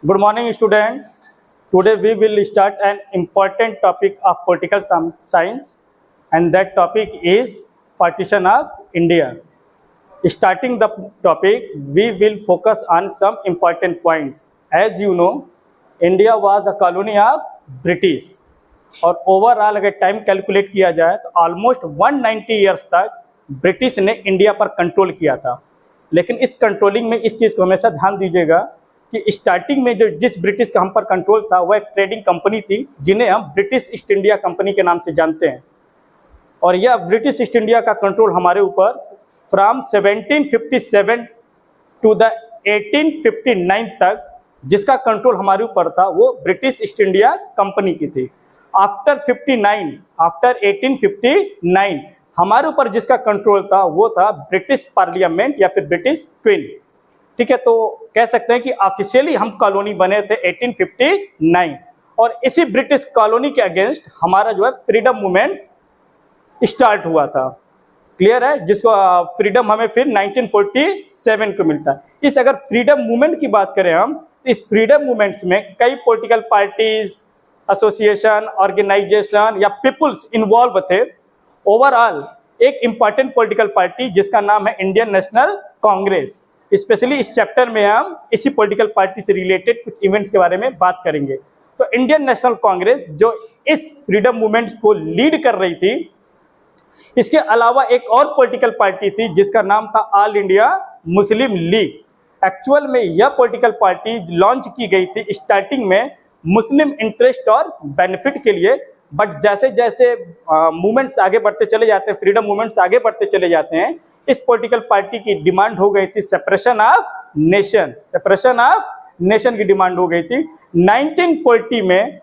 Good morning, students. Today we will start an important topic of political science, and that topic is partition of India. Starting the topic, we will focus on some important points. As you know, India was a colony of British, और overall अगर time calculate किया जाए तो almost 190 years तक British ने India पर control किया था। लेकिन इस कंट्रोलिंग में इस चीज़ को हमेशा ध्यान दीजिएगा कि स्टार्टिंग में जो जिस ब्रिटिश का हम पर कंट्रोल था वह एक ट्रेडिंग कंपनी थी जिन्हें हम ब्रिटिश ईस्ट इंडिया कंपनी के नाम से जानते हैं। और यह ब्रिटिश ईस्ट इंडिया का कंट्रोल हमारे ऊपर फ्रॉम 1757 टू द 1859 तक जिसका कंट्रोल हमारे ऊपर था वो ब्रिटिश ईस्ट इंडिया कंपनी की थी। आफ्टर 1859 हमारे ऊपर जिसका कंट्रोल था वो था ब्रिटिश पार्लियामेंट या फिर ब्रिटिश क्वीन। ठीक है, तो कह सकते हैं कि ऑफिशियली हम कॉलोनी बने थे 1859 और इसी ब्रिटिश कॉलोनी के अगेंस्ट हमारा जो है फ्रीडम मूवमेंट्स स्टार्ट हुआ था। क्लियर है, जिसको फ्रीडम हमें फिर 1947 को मिलता है। इस अगर फ्रीडम मूवमेंट की बात करें हम तो इस फ्रीडम मूवमेंट्स में कई पॉलिटिकल पार्टीज, एसोसिएशन, ऑर्गेनाइजेशन या पीपुल्स इन्वॉल्व थे। ओवरऑल एक इंपॉर्टेंट पॉलिटिकल पार्टी जिसका नाम है इंडियन नेशनल कांग्रेस। स्पेशली इस चैप्टर में हम इसी पॉलिटिकल पार्टी से रिलेटेड कुछ इवेंट्स के बारे में बात करेंगे। तो इंडियन नेशनल कांग्रेस जो इस फ्रीडम मूवमेंट्स को लीड कर रही थी, इसके अलावा एक और पॉलिटिकल पार्टी थी जिसका नाम था all India Muslim league. Actual में यह पॉलिटिकल पार्टी लॉन्च की गई थी स्टार्टिंग में मुस्लिम इंटरेस्ट और बेनिफिट के लिए, बट जैसे जैसे मूवमेंट्स आगे बढ़ते चले जाते हैं, फ्रीडम मूवमेंट्स आगे बढ़ते चले जाते हैं, इस पॉलिटिकल पार्टी की डिमांड हो गई थी separation of nation. Separation of nation की डिमांड हो गई थी। 1940 में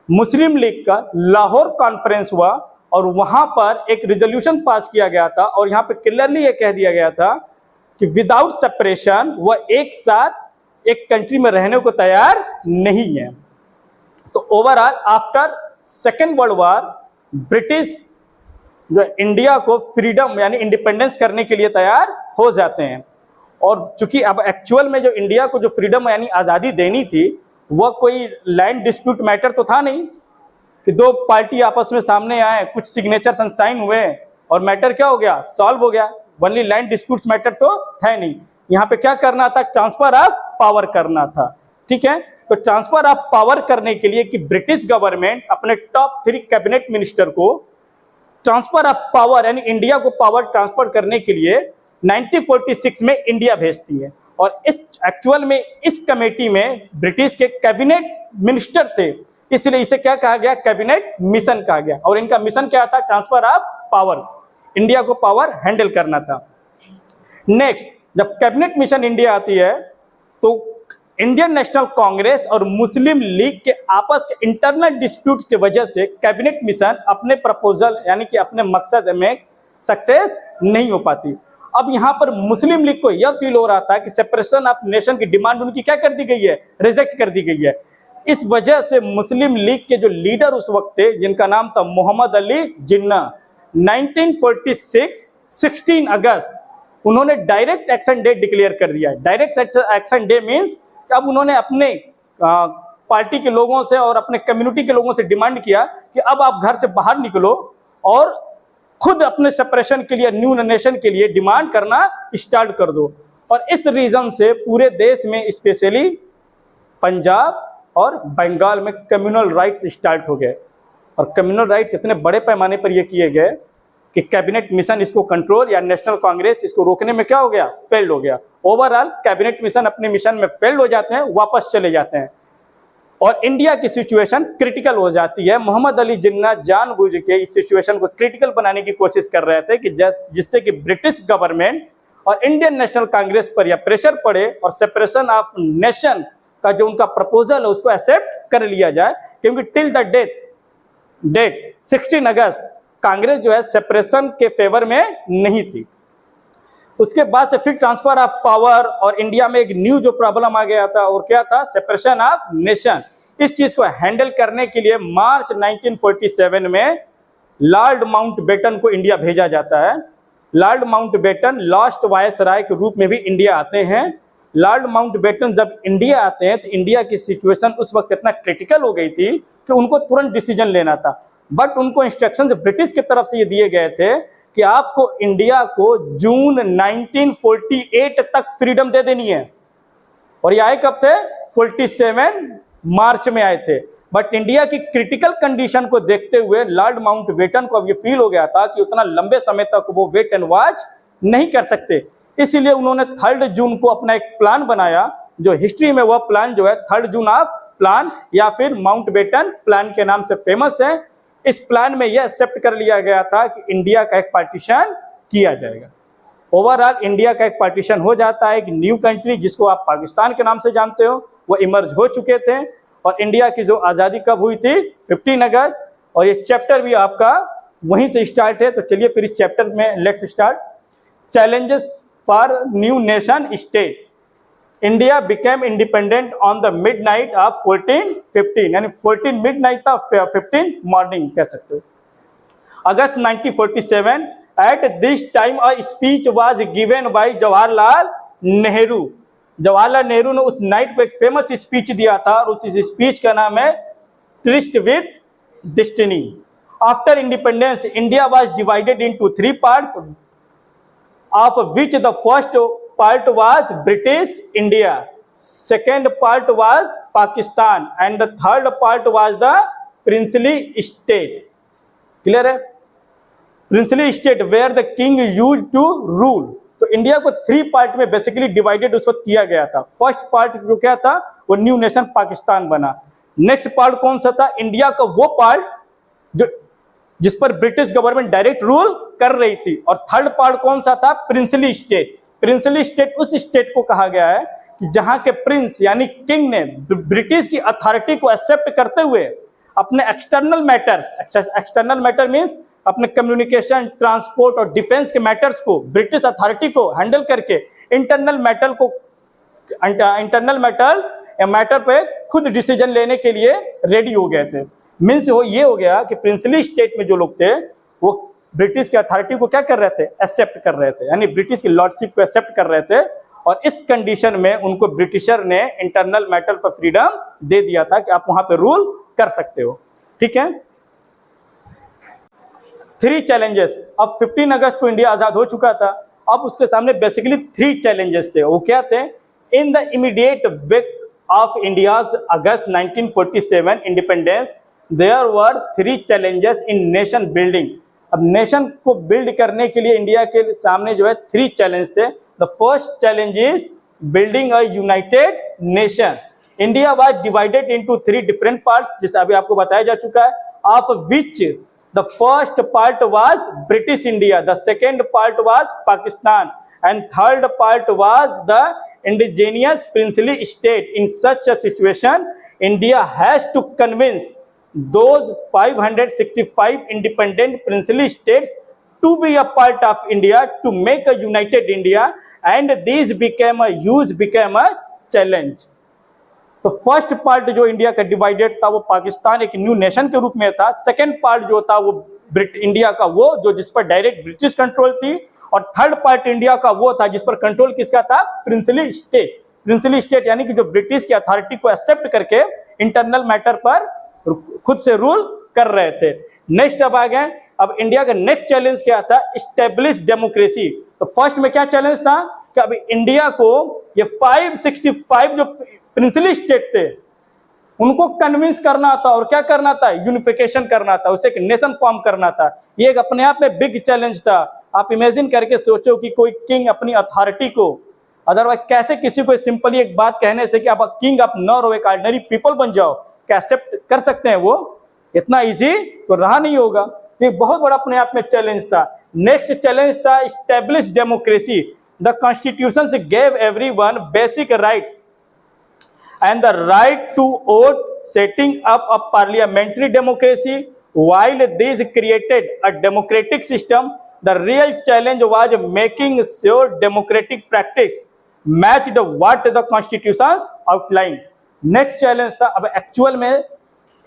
मुस्लिम लीग का लाहौर कॉन्फ्रेंस हुआ और वहां पर एक रिजोल्यूशन पास किया गया था और यहाँ पे क्लियरली ये कह दिया गया था कि विदाउट सेपरेशन वह एक साथ एक कंट्री में रहने को तैयार नहीं है। तो overall after second world war British जो इंडिया को फ्रीडम यानी इंडिपेंडेंस करने के लिए तैयार हो जाते हैं। और चूंकि अब एक्चुअल में जो इंडिया को जो फ्रीडम यानी आज़ादी देनी थी वह कोई लैंड डिस्प्यूट मैटर तो था नहीं कि दो पार्टी आपस में सामने आए, कुछ सिग्नेचर साइन हुए और मैटर क्या हो गया, सॉल्व हो गया। ओनली लैंड डिस्प्यूट्स मैटर तो था नहीं। यहाँ पे क्या करना था, ट्रांसफर ऑफ पावर करना था। ठीक है, तो ट्रांसफर ऑफ पावर करने के लिए कि ब्रिटिश गवर्नमेंट अपने टॉप 3 कैबिनेट मिनिस्टर को ट्रांसफर ऑफ पावर यानी इंडिया को पावर ट्रांसफर करने के लिए 1946 में इंडिया भेजती है। और इस एक्चुअल में इस कमेटी में ब्रिटिश के कैबिनेट मिनिस्टर थे, इसलिए इसे क्या कहा गया, कैबिनेट मिशन कहा गया। और इनका मिशन क्या था, ट्रांसफर ऑफ पावर, इंडिया को पावर हैंडल करना था। नेक्स्ट, जब कैबिनेट मिशन इंडिया आती है तो इंडियन नेशनल कांग्रेस और मुस्लिम लीग के आपस के इंटरनल डिस्प्यूट्स की वजह से कैबिनेट मिशन अपने प्रपोजल यानी कि अपने मकसद में सक्सेस नहीं हो पाती। अब यहाँ पर मुस्लिम लीग को यह फील हो रहा था कि सेपरेशन ऑफ नेशन की डिमांड उनकी क्या कर दी गई है, रिजेक्ट कर दी गई है। इस वजह से मुस्लिम लीग के जो लीडर उस वक्त थे जिनका नाम था मोहम्मद अली जिन्ना, 1946 16 अगस्त उन्होंने डायरेक्ट एक्शन डे डिक्लेयर कर दिया। डायरेक्ट एक्शन डे मीन्स कि अब उन्होंने अपने पार्टी के लोगों से और अपने कम्युनिटी के लोगों से डिमांड किया कि अब आप घर से बाहर निकलो और खुद अपने सेपरेशन के लिए, न्यू नेशन के लिए डिमांड करना स्टार्ट कर दो। और इस रीजन से पूरे देश में स्पेशली पंजाब और बंगाल में कम्युनल राइट्स स्टार्ट हो गए। और कम्युनल राइट्स इतने बड़े पैमाने पर ये किए गए कि कैबिनेट मिशन इसको कंट्रोल या नेशनल कांग्रेस इसको रोकने में क्या हो गया, फेल्ड हो गया। ओवरऑल कैबिनेट मिशन अपने मिशन में फेल्ड हो जाते हैं, वापस चले जाते हैं और इंडिया की सिचुएशन क्रिटिकल हो जाती है। मोहम्मद अली जिन्ना जानबूझ के इस सिचुएशन को क्रिटिकल बनाने की कोशिश कर रहे थे कि जिससे कि ब्रिटिश गवर्नमेंट और इंडियन नेशनल कांग्रेस पर या प्रेशर पड़े और सेपरेशन ऑफ नेशन का जो उनका प्रपोजल है उसको एक्सेप्ट कर लिया जाए। क्योंकि टिल द डेट 16 अगस्त कांग्रेस जो है सेपरेशन के फेवर में नहीं थी। उसके बाद से फिर ट्रांसफर ऑफ पावर और इंडिया में एक न्यू जो प्रॉब्लम आ गया था और क्या था, सेपरेशन ऑफ नेशन। इस चीज को हैंडल करने के लिए मार्च 1947 में लॉर्ड माउंटबेटन को इंडिया भेजा जाता है। लॉर्ड माउंटबेटन लास्ट वायसराय के रूप में भी इंडिया आते हैं लॉर्ड माउंटबेटन जब इंडिया आते हैं तो इंडिया की सिचुएशन उस वक्त इतना क्रिटिकल हो गई थी कि उनको तुरंत डिसीजन लेना था, बट उनको इंस्ट्रक्शंस ब्रिटिश की तरफ से ये दिए गए थे कि आपको इंडिया को जून 1948 तक फ्रीडम दे देनी है। और ये आए कब थे? 47 मार्च में आए थे। बट इंडिया की क्रिटिकल कंडीशन को देखते हुए लॉर्ड माउंटबेटन को अब ये फील हो गया था कि उतना लंबे समय तक वो वेट एंड वॉच नहीं कर सकते, इसीलिए उन्होंने 3 जून को अपना एक प्लान बनाया, जो हिस्ट्री में वह प्लान जो है 3 जून ऑफ प्लान या फिर माउंटबेटन प्लान के नाम से फेमस है। इस प्लान में यह एक्सेप्ट कर लिया गया था कि इंडिया का एक पार्टीशन किया जाएगा। ओवरऑल इंडिया का एक पार्टीशन हो जाता है, एक न्यू कंट्री जिसको आप पाकिस्तान के नाम से जानते हो वो इमर्ज हो चुके थे। और इंडिया की जो आज़ादी कब हुई थी? 15 अगस्त। और ये चैप्टर भी आपका वहीं से स्टार्ट है। तो चलिए फिर इस चैप्टर में let's start. Challenges for new nation state. India became independent on the midnight of 1415, यानी 14 मिडनाइट था, 15 मॉर्निंग कह सकते हो, अगस्त 1947। At this time a speech was given by Jawaharlal Nehru. Jawaharlal Nehru ने उस नाइट पे एक फेमस स्पीच दिया था और उस स्पीच का नाम है tryst with destiny. After independence India was divided into 3 parts, of which the first part was British India, second part was Pakistan and the third part was the princely state. Clear है? Princely state where the king used to rule. तो India को 3 part में basically divided उस वक्त किया गया था। First part जो क्या था वो न्यू नेशन पाकिस्तान बना। नेक्स्ट पार्ट कौन सा था? इंडिया का वो पार्ट जो जिस पर ब्रिटिश गवर्नमेंट डायरेक्ट रूल कर रही थी। और थर्ड पार्ट कौन सा था? Princely state. प्रिंसली स्टेट उस स्टेट को कहा गया है कि जहां के प्रिंस यानी किंग ने ब्रिटिश की अथॉरिटी को एक्सेप्ट करते हुए अपने एक्सटर्नल मैटर मींस अपने कम्युनिकेशन, ट्रांसपोर्ट और डिफेंस के मैटर्स को ब्रिटिश अथॉरिटी को हैंडल करके इंटरनल मैटर पे खुद डिसीजन लेने के लिए रेडी हो गए थे। मीन्स ये हो गया कि प्रिंसली स्टेट में जो लोग थे वो ब्रिटिश की अथॉरिटी को क्या कर रहे थे? एक्सेप्ट कर रहे थे, यानी ब्रिटिश की लॉर्डशिप को एक्सेप्ट कर रहे थे। और इस कंडीशन में उनको ब्रिटिशर ने इंटरनल मैटर पर फ्रीडम दे दिया था कि आप वहां पे रूल कर सकते हो। ठीक है। 3 चैलेंजेस। अब 15 अगस्त को इंडिया आजाद हो चुका था, अब उसके सामने बेसिकली 3 चैलेंजेस थे। वो क्या थे? In the immediate wake of India's August 1947 independence there were 3 challenges in nation building. अब नेशन को बिल्ड करने के लिए इंडिया के सामने जो है 3 चैलेंज थे। The first challenge is building a united nation. India was divided into 3 different parts, जिसे अभी आपको बताया जा चुका है, of which the first part was British India, the second part was Pakistan and third part was the indigenous princely state. In such a situation India has to convince those 565 independent princely states to be a part of India to make a united India, and these became a challenge. तो first part जो India का divided था वो पाकिस्तान एक new nation के रूप में था। सेकंड पार्ट जो था वो इंडिया का वो जो जिस पर डायरेक्ट ब्रिटिश कंट्रोल थी, और थर्ड पार्ट इंडिया का वो था जिस पर कंट्रोल किसका था? Princely state. प्रिंसली स्टेट यानी कि जो ब्रिटिश की अथॉरिटी को एक्सेप्ट करके इंटरनल मैटर पर खुद से रूल कर रहे थे। नेक्स्ट अब आ गए, अब इंडिया का नेक्स्ट चैलेंज क्या था? Establish democracy. तो फर्स्ट में क्या चैलेंज था कि अब इंडिया को ये 565 जो प्रिंसली स्टेट थे उनको कन्विंस करना था, और क्या करना था? यूनिफिकेशन करना था, उसे एक नेशन फॉर्म करना था। ये एक अपने आप में बिग चैलेंज था। आप इमेजिन करके सोचो कि कोई किंग अपनी अथॉरिटी को अदरवाइज कैसे किसी को सिंपली एक बात कहने से कि आप किंग आप न रहो, एक ऑर्डिनरी पीपल बन जाओ, एक्सेप्ट कर सकते हैं? वो इतना इजी तो रहा नहीं होगा। तो ये बहुत बड़ा अपने आप में चैलेंज था। नेक्स्ट चैलेंज था establish democracy. The constitution gave everyone basic rights and the right to vote, setting up a parliamentary democracy while this created a democratic system. The real challenge was making sure democratic practice matched what the constitution outline. Next challenge था, अब actual में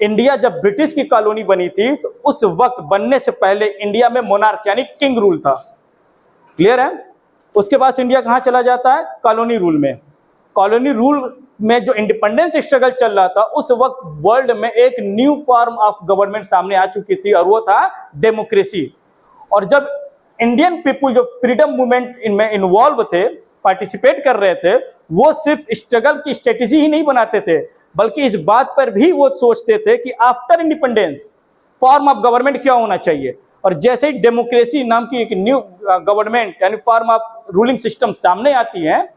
India जब British की colony बनी थी तो उस वक्त बनने से पहले इंडिया में मोनार्क यानी किंग रूल था। क्लियर है? उसके बाद इंडिया कहां चला जाता है? कॉलोनी रूल में। कॉलोनी रूल में जो इंडिपेंडेंस स्ट्रगल चल रहा था, उस वक्त वर्ल्ड में एक न्यू फॉर्म ऑफ गवर्नमेंट सामने आ चुकी थी और वो था डेमोक्रेसी। और जब इंडियन पीपुल जो फ्रीडम मूवमेंट इनमें इन्वॉल्व थे, पार्टिसिपेट कर रहे थे, वो सिर्फ स्ट्रगल की स्ट्रेटेजी ही नहीं बनाते थे, बल्कि इस बात पर भी वो सोचते थे कि after independence form of government क्या होना चाहिए। और जैसे ही डेमोक्रेसी नाम की एक न्यू गवर्नमेंट यानी फॉर्म ऑफ रूलिंग सिस्टम सामने आती है,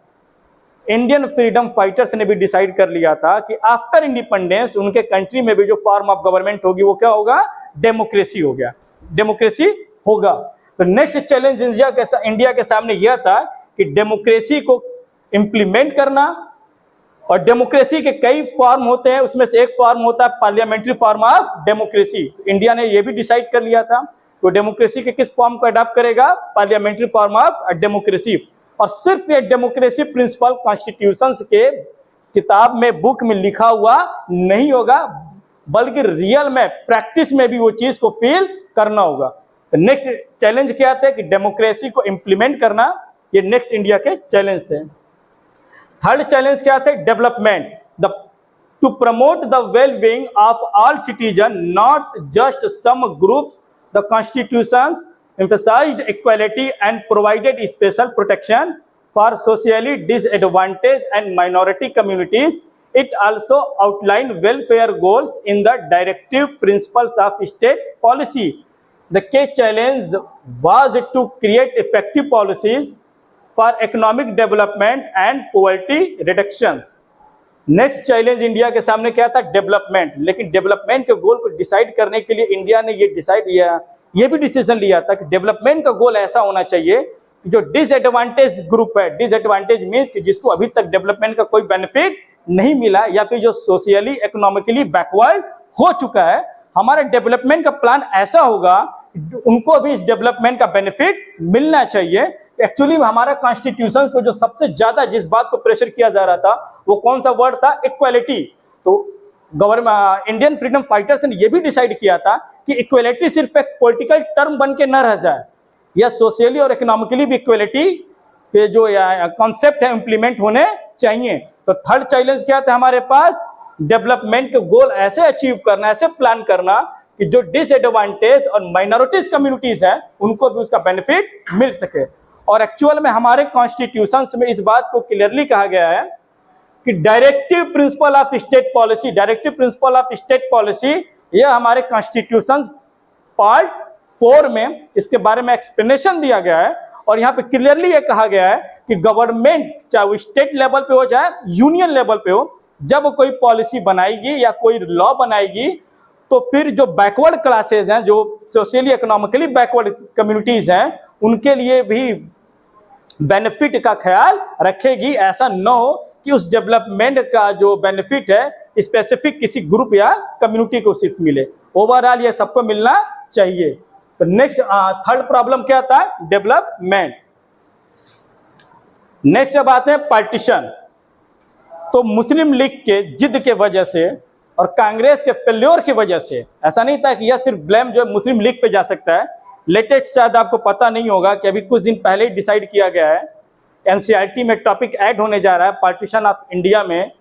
इंडियन फ्रीडम फाइटर्स ने भी डिसाइड कर लिया था कि आफ्टर इंडिपेंडेंस उनके कंट्री में भी जो फॉर्म ऑफ गवर्नमेंट होगी वो क्या होगा, डेमोक्रेसी हो गया, डेमोक्रेसी होगा। तो नेक्स्ट चैलेंज इंडिया के सामने यह था कि डेमोक्रेसी को इम्प्लीमेंट करना। और डेमोक्रेसी के कई फॉर्म होते हैं, उसमें से एक फॉर्म होता है parliamentary form of democracy. India ने यह भी डिसाइड कर लिया था तो डेमोक्रेसी के किस फॉर्म को अडॉप्ट करेगा, पार्लियामेंट्री फॉर्म ऑफ डेमोक्रेसी। और सिर्फ ये डेमोक्रेसी प्रिंसिपल कॉन्स्टिट्यूशंस के किताब में, बुक में लिखा हुआ नहीं होगा, बल्कि रियल में, प्रैक्टिस में भी वो चीज को फील करना होगा। तो नेक्स्ट चैलेंज क्या थे कि डेमोक्रेसी को इंप्लीमेंट करना, ये नेक्स्ट इंडिया के चैलेंज थे। थर्ड चैलेंज क्या थे, development, to promote the well-being of all citizen, not just some groups. The constitutions emphasized equality and provided special protection for socially disadvantaged and minority communities. It also outlined welfare goals in the directive principles of state policy. The key challenge was to create effective policies for economic development and poverty reductions. Next challenge India के सामने क्या था, development. लेकिन development के गोल को decide करने के लिए इंडिया ने ये भी डिसीजन लिया था कि डेवलपमेंट का गोल ऐसा होना चाहिए कि जो डिसएडवांटेज ग्रुप है, डिसएडवांटेज मीन्स कि जिसको अभी तक डेवलपमेंट का कोई बेनिफिट नहीं मिला या फिर जो सोशली इकोनॉमिकली बैकवर्ड हो चुका है, हमारा डेवलपमेंट का प्लान ऐसा होगा उनको भी इस डेवलपमेंट का बेनिफिट मिलना चाहिए। एक्चुअली हमारा कॉन्स्टिट्यूशन को जो सबसे ज्यादा जिस बात को प्रेशर किया जा रहा था वो कौन सा वर्ड था, इक्वालिटी। तो गवर्नमेंट, इंडियन फ्रीडम फाइटर्स ने यह भी डिसाइड किया था कि इक्वालिटी सिर्फ एक पॉलिटिकल टर्म बन के न रह जाए, या सोशली और इकोनॉमिकली भी इक्वालिटी के जो कॉन्सेप्ट है इंप्लीमेंट होने चाहिए। तो थर्ड चैलेंज क्या था हमारे पास, डेवलपमेंट के गोल ऐसे अचीव करना, ऐसे प्लान करना कि जो डिसएडवांटेज और माइनॉरिटीज कम्युनिटीज हैं उनको भी उसका बेनिफिट मिल सके। और एक्चुअल में हमारे कॉन्स्टिट्यूशंस में इस बात को क्लियरली कहा गया है कि directive principle of state policy, directive principle of state policy, यह हमारे कॉन्स्टिट्यूशन पार्ट 4 में इसके बारे में एक्सप्लेनेशन दिया गया है। और यहाँ पे क्लियरली ये कहा गया है कि गवर्नमेंट, चाहे वो स्टेट लेवल पे हो चाहे यूनियन लेवल पे हो, जब कोई पॉलिसी बनाएगी या कोई लॉ बनाएगी तो फिर जो बैकवर्ड क्लासेज हैं, जो सोशली इकोनॉमिकली बैकवर्ड कम्युनिटीज हैं, उनके लिए भी बेनिफिट का ख्याल रखेगी। ऐसा न हो कि उस डेवलपमेंट का जो बेनिफिट है स्पेसिफिक किसी ग्रुप या कम्युनिटी को सिर्फ मिले, ओवरऑल ये सबको मिलना चाहिए। तो नेक्स्ट थर्ड प्रॉब्लम क्या था, डेवलपमेंट। नेक्स्ट अब आते हैं पार्टीशन। तो मुस्लिम लीग के जिद के वजह से और कांग्रेस के फेल्योर की वजह से, ऐसा नहीं था कि यह सिर्फ ब्लेम जो है मुस्लिम लीग पे जा सकता है। लेटेस्ट शायद आपको पता नहीं होगा कि अभी कुछ दिन पहले ही डिसाइड किया गया है, एनसीईआरटी में टॉपिक ऐड होने जा रहा है पार्टीशन ऑफ इंडिया में,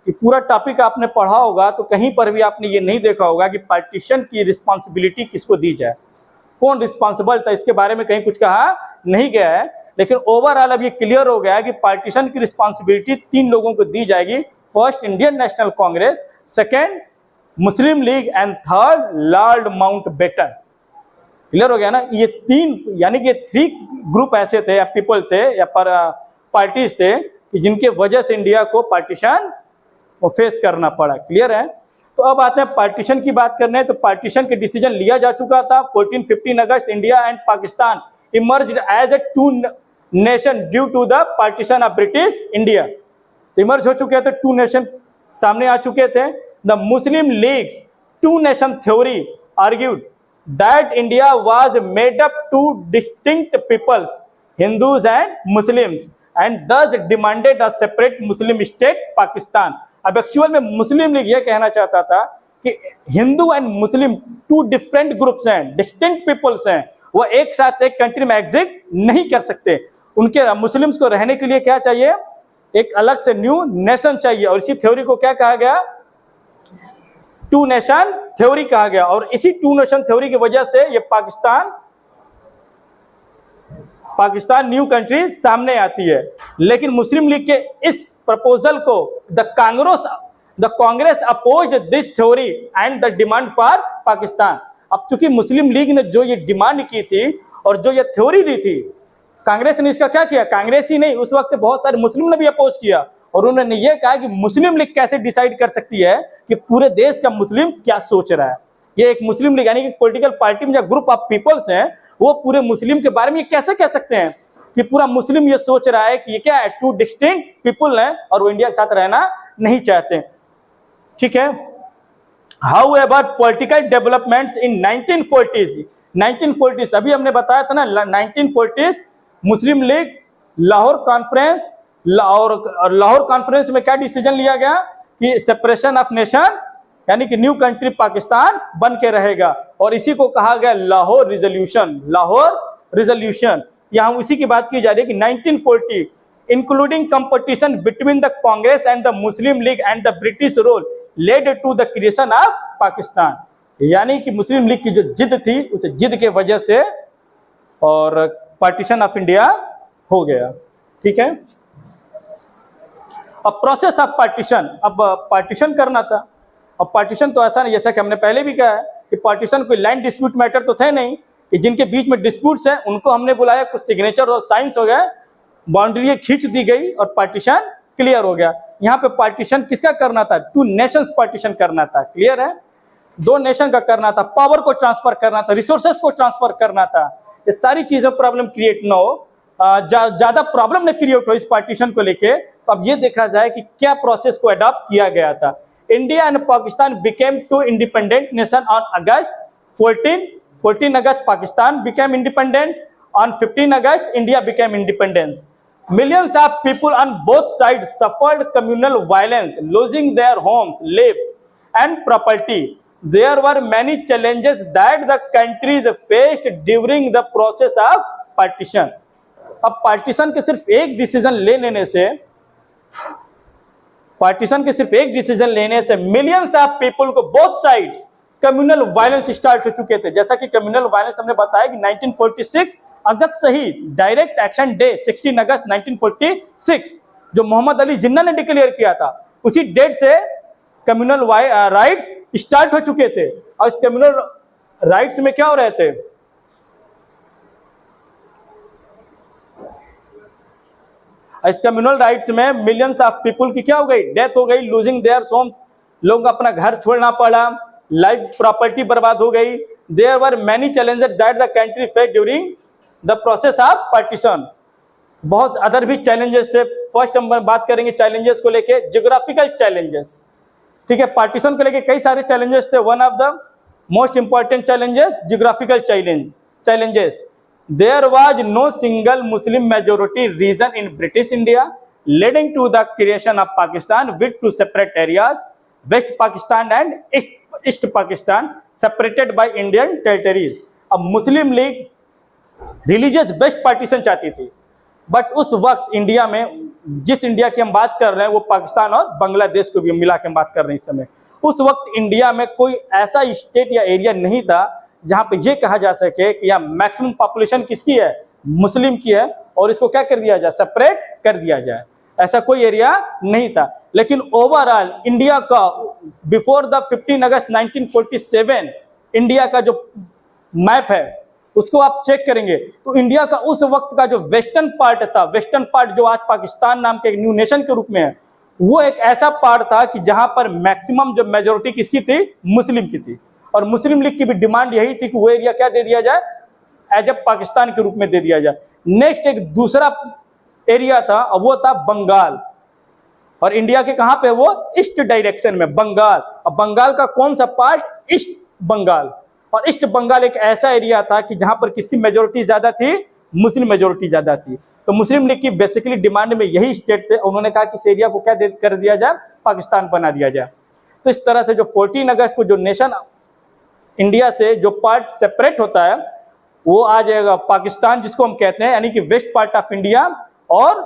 कि पूरा टॉपिक आपने पढ़ा होगा तो कहीं पर भी आपने ये नहीं देखा होगा कि पार्टीशन की रिस्पॉन्सिबिलिटी किसको दी जाए, कौन रिस्पॉन्सिबल था, इसके बारे में कहीं कुछ कहा नहीं गया है। लेकिन ओवरऑल अब ये क्लियर हो गया है कि पार्टीशन की रिस्पॉन्सिबिलिटी 3 लोगों को दी जाएगी। First Indian National Congress, second Muslim League and third Lord Mountbatten. Clear हो गया ना, ये 3 यानी कि 3 ग्रुप ऐसे थे या पीपल थे या पार्टीज थे कि जिनके वजह से इंडिया को पार्टीशन फेस करना पड़ा। क्लियर है। तो अब आते हैं पार्टीशन की बात करने। तो पार्टीशन के डिसीजन लिया जा चुका था। 14-15 अगस्त India and Pakistan emerged as a 2 nation due to the partition of British India. Emerge हो चुके थे, 2 नेशन सामने आ चुके थे। The Muslim League's 2 nation theory argued that India was made up 2 distinct peoples, Hindus and Muslims, and thus demanded a separate Muslim state, Pakistan. अब actual में मुस्लिम league ये कहना चाहता था कि Hindu and Muslim 2 different groups हैं, डिस्टिंक्ट पीपल्स हैं, वो एक साथ एक कंट्री में एग्जिस्ट नहीं कर सकते। उनके मुस्लिम्स को रहने के लिए क्या चाहिए, एक अलग से न्यू नेशन चाहिए, और इसी थ्योरी को क्या कहा गया, टू नेशन थ्योरी कहा गया। और इसी टू नेशन थ्योरी की वजह से ये पाकिस्तान न्यू कंट्री सामने आती है। लेकिन मुस्लिम लीग के इस प्रपोजल को the Congress opposed this theory and the demand for Pakistan. अब चूंकि मुस्लिम लीग ने जो ये डिमांड की थी और जो ये थ्योरी दी थी, कांग्रेस ने इसका क्या किया, कांग्रेस ही नहीं, उस वक्त बहुत सारे मुस्लिम ने भी अपोज किया, और उन्होंने ये कहा कि मुस्लिम लीग कैसे डिसाइड कर सकती है कि पूरे देश का मुस्लिम क्या सोच रहा है। ये एक मुस्लिम लीग यानी कि पॉलिटिकल पार्टी में जो ग्रुप ऑफ पीपल्स हैं, वो पूरे मुस्लिम के बारे में ये कैसे कह सकते हैं कि पूरा मुस्लिम ये सोच रहा है कि ये क्या है, टू डिस्टिंक्ट पीपल हैं और वो इंडिया के साथ रहना नहीं चाहते। ठीक है। How ever political developments in 1940s, अभी हमने बताया था ना 1940s मुस्लिम लीग लाहौर कॉन्फ्रेंस, और लाहौर कॉन्फ्रेंस में क्या डिसीजन लिया गया कि सेपरेशन ऑफ नेशन यानी कि न्यू कंट्री पाकिस्तान बन के रहेगा, और इसी को कहा गया लाहौर रिजोल्यूशन। यहाँ इसी की बात की जा रही है कि 1940 including competition between the Congress and the Muslim League and the British rule led to the creation of Pakistan. यानी कि मुस्लिम लीग की जो जिद थी, उस जिद के वजह से और पार्टीशन ऑफ इंडिया हो गया। ठीक है। अब प्रोसेस ऑफ पार्टीशन, अब पार्टीशन करना था। अब पार्टीशन तो ऐसा नहीं, जैसा कि हमने पहले भी कहा है कि पार्टीशन कोई लैंड डिस्प्यूट मैटर तो थे नहीं कि जिनके बीच में डिस्प्यूट्स हैं उनको हमने बुलाया, कुछ सिग्नेचर और साइंस हो गए, बाउंड्री खींच दी गई और पार्टीशन क्लियर हो गया। यहाँ पे पार्टीशन किसका करना था, टू नेशंस पार्टीशन करना था। क्लियर है, दो नेशन का करना था, पावर को ट्रांसफर करना था, रिसोर्सेस को ट्रांसफर करना था। ये सारी चीजें प्रॉब्लम क्रिएट ना हो, ज्यादा प्रॉब्लम न क्रिएट हो इस पार्टीशन को लेके। तो अब ये देखा जाए कि क्या प्रोसेस को अडॉप्ट किया गया था। India and Pakistan became two independent nation on August 14 August Pakistan became independence, on 15 August India became independence. Millions of people on both sides suffered communal violence, losing their homes, lives, and property. There were many challenges that the countries faced during the process of partition. अब partition के सिर्फ एक decision लेने से millions of people को both sides communal violence start हो चुके थे। जैसा कि कम्युनल वायलेंस हमने बताया कि 1946 अगस्त से ही डायरेक्ट एक्शन डे 16 अगस्त 1946 जो मोहम्मद अली जिन्ना ने डिक्लेयर किया था, उसी डेट से कम्युनल राइट्स स्टार्ट हो चुके थे। और इस कम्युनल राइट्स में क्या हो रहे थे, इस कम्युनल राइट्स में मिलियंस ऑफ पीपल की क्या हो गई, डेथ हो गई, लूजिंग देयर होम्स, लोगों को अपना घर छोड़ना पड़ा, लाइफ प्रॉपर्टी बर्बाद हो गई। There were many challenges that the country face during the process of partition. बहुत अदर भी चैलेंजेस थे। फर्स्ट हम बात करेंगे चैलेंजेस को लेके, जियोग्राफिकल चैलेंजेस। ठीक है, पार्टीशन को लेके कई सारे चैलेंजेस थे। One of the most important challenges geographical challenges. There was no single Muslim majority region in British India leading to the creation of Pakistan with two separate areas, West Pakistan and East Pakistan, separated by Indian territories. अब मुस्लिम league religious best partition चाहती थी, but उस वक्त India में, जिस India की हम बात कर रहे हैं वो पाकिस्तान और बांग्लादेश को भी मिला के हम बात कर रहे हैं इस समय, उस वक्त इंडिया में कोई ऐसा स्टेट या एरिया नहीं था जहां पे ये कहा जा सके कि यहाँ मैक्सिमम पॉपुलेशन किसकी है, मुस्लिम की है, और इसको क्या कर दिया जाए, सेपरेट कर दिया जाए। ऐसा कोई एरिया नहीं था। लेकिन ओवरऑल इंडिया का बिफोर द 15 अगस्त 1947 इंडिया का जो मैप है उसको आप चेक करेंगे तो इंडिया का उस वक्त का जो वेस्टर्न पार्ट था, वेस्टर्न पार्ट जो आज पाकिस्तान नाम के एक न्यू नेशन के रूप में है, वो एक ऐसा पार्ट था कि जहां पर मैक्सिमम जो मेजोरिटी किसकी थी, मुस्लिम की थी। और मुस्लिम लीग की भी डिमांड यही थी कि वो एरिया क्या दे दिया जाए, एज ए पाकिस्तान के रूप में दे दिया जाए। नेक्स्ट एक दूसरा एरिया था, वो था बंगाल, और इंडिया के कहां पे, वो ईस्ट डायरेक्शन में बंगाल। और बंगाल का कौन सा पार्ट, ईस्ट बंगाल। और ईस्ट बंगाल एक ऐसा एरिया था कि जहां पर किसकी मेजोरिटी ज्यादा थी, मुस्लिम मेजोरिटी ज्यादा थी। तो मुस्लिम लीग की बेसिकली डिमांड में यही स्टेट थे, उन्होंने कहा कि इस एरिया को क्या कर दिया जाए, पाकिस्तान बना दिया जाए। तो इस तरह से जो 14 अगस्त को जो नेशन इंडिया से जो पार्ट सेपरेट होता है वो आ जाएगा पाकिस्तान, जिसको हम कहते हैं, यानी कि वेस्ट पार्ट ऑफ इंडिया और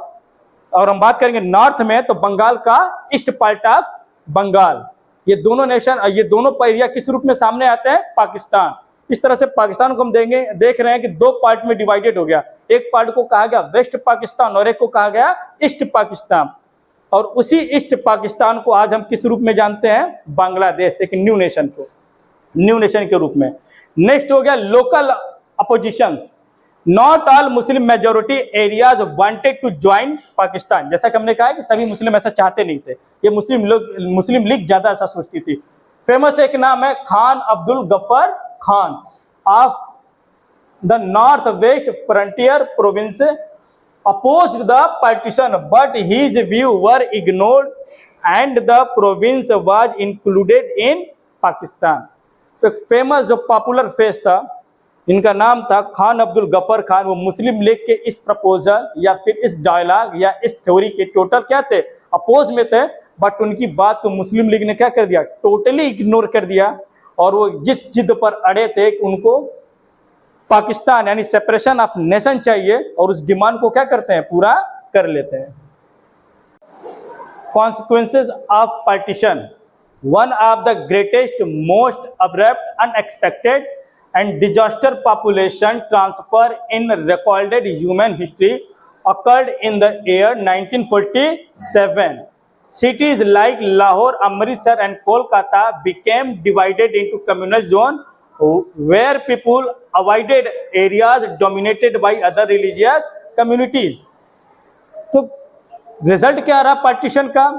और हम बात करेंगे नॉर्थ में तो बंगाल का ईस्ट पार्ट ऑफ बंगाल। ये दोनों नेशन, ये दोनों एरिया किस रूप में सामने आते हैं? पाकिस्तान। इस तरह से पाकिस्तान को हम देख रहे हैं कि दो पार्ट में डिवाइडेड हो गया। एक पार्ट को कहा गया वेस्ट पाकिस्तान और एक को कहा गया ईस्ट पाकिस्तान। और उसी ईस्ट पाकिस्तान को आज हम किस रूप में जानते हैं? बांग्लादेश, एक न्यू नेशन के रूप में। नेक्स्ट हो गया local oppositions. Not all Muslim majority areas wanted to join Pakistan. जैसा कि हमने कहा कि सभी मुस्लिम ऐसा चाहते नहीं थे, ये मुस्लिम लीग ज्यादा ऐसा सोचती थी। फेमस एक नाम है Khan Abdul Ghaffar Khan of the North West Frontier Province opposed the partition, but his view were ignored and the province was included in Pakistan। तो एक फेमस जो पॉपुलर फेस था, इनका नाम था खान अब्दुल गफ्फार खान। वो मुस्लिम लीग के इस प्रपोजल या फिर इस डायलॉग या इस थ्योरी के टोटल क्या थे? अपोज में थे। बट उनकी बात को मुस्लिम लीग ने क्या कर दिया? टोटली इग्नोर कर दिया। और वो जिस जिद पर अड़े थे कि उनको पाकिस्तान यानी सेपरेशन ऑफ नेशन चाहिए, और उस डिमांड को क्या करते हैं? पूरा कर लेते हैं। Consequences of partition. One of the greatest, most abrupt, unexpected and disaster population transfer in recorded human history occurred in the year 1947. Cities like Lahore, Amritsar and Kolkata became divided into communal zones where people avoided areas dominated by other religious communities। तो result क्या रहा partition का?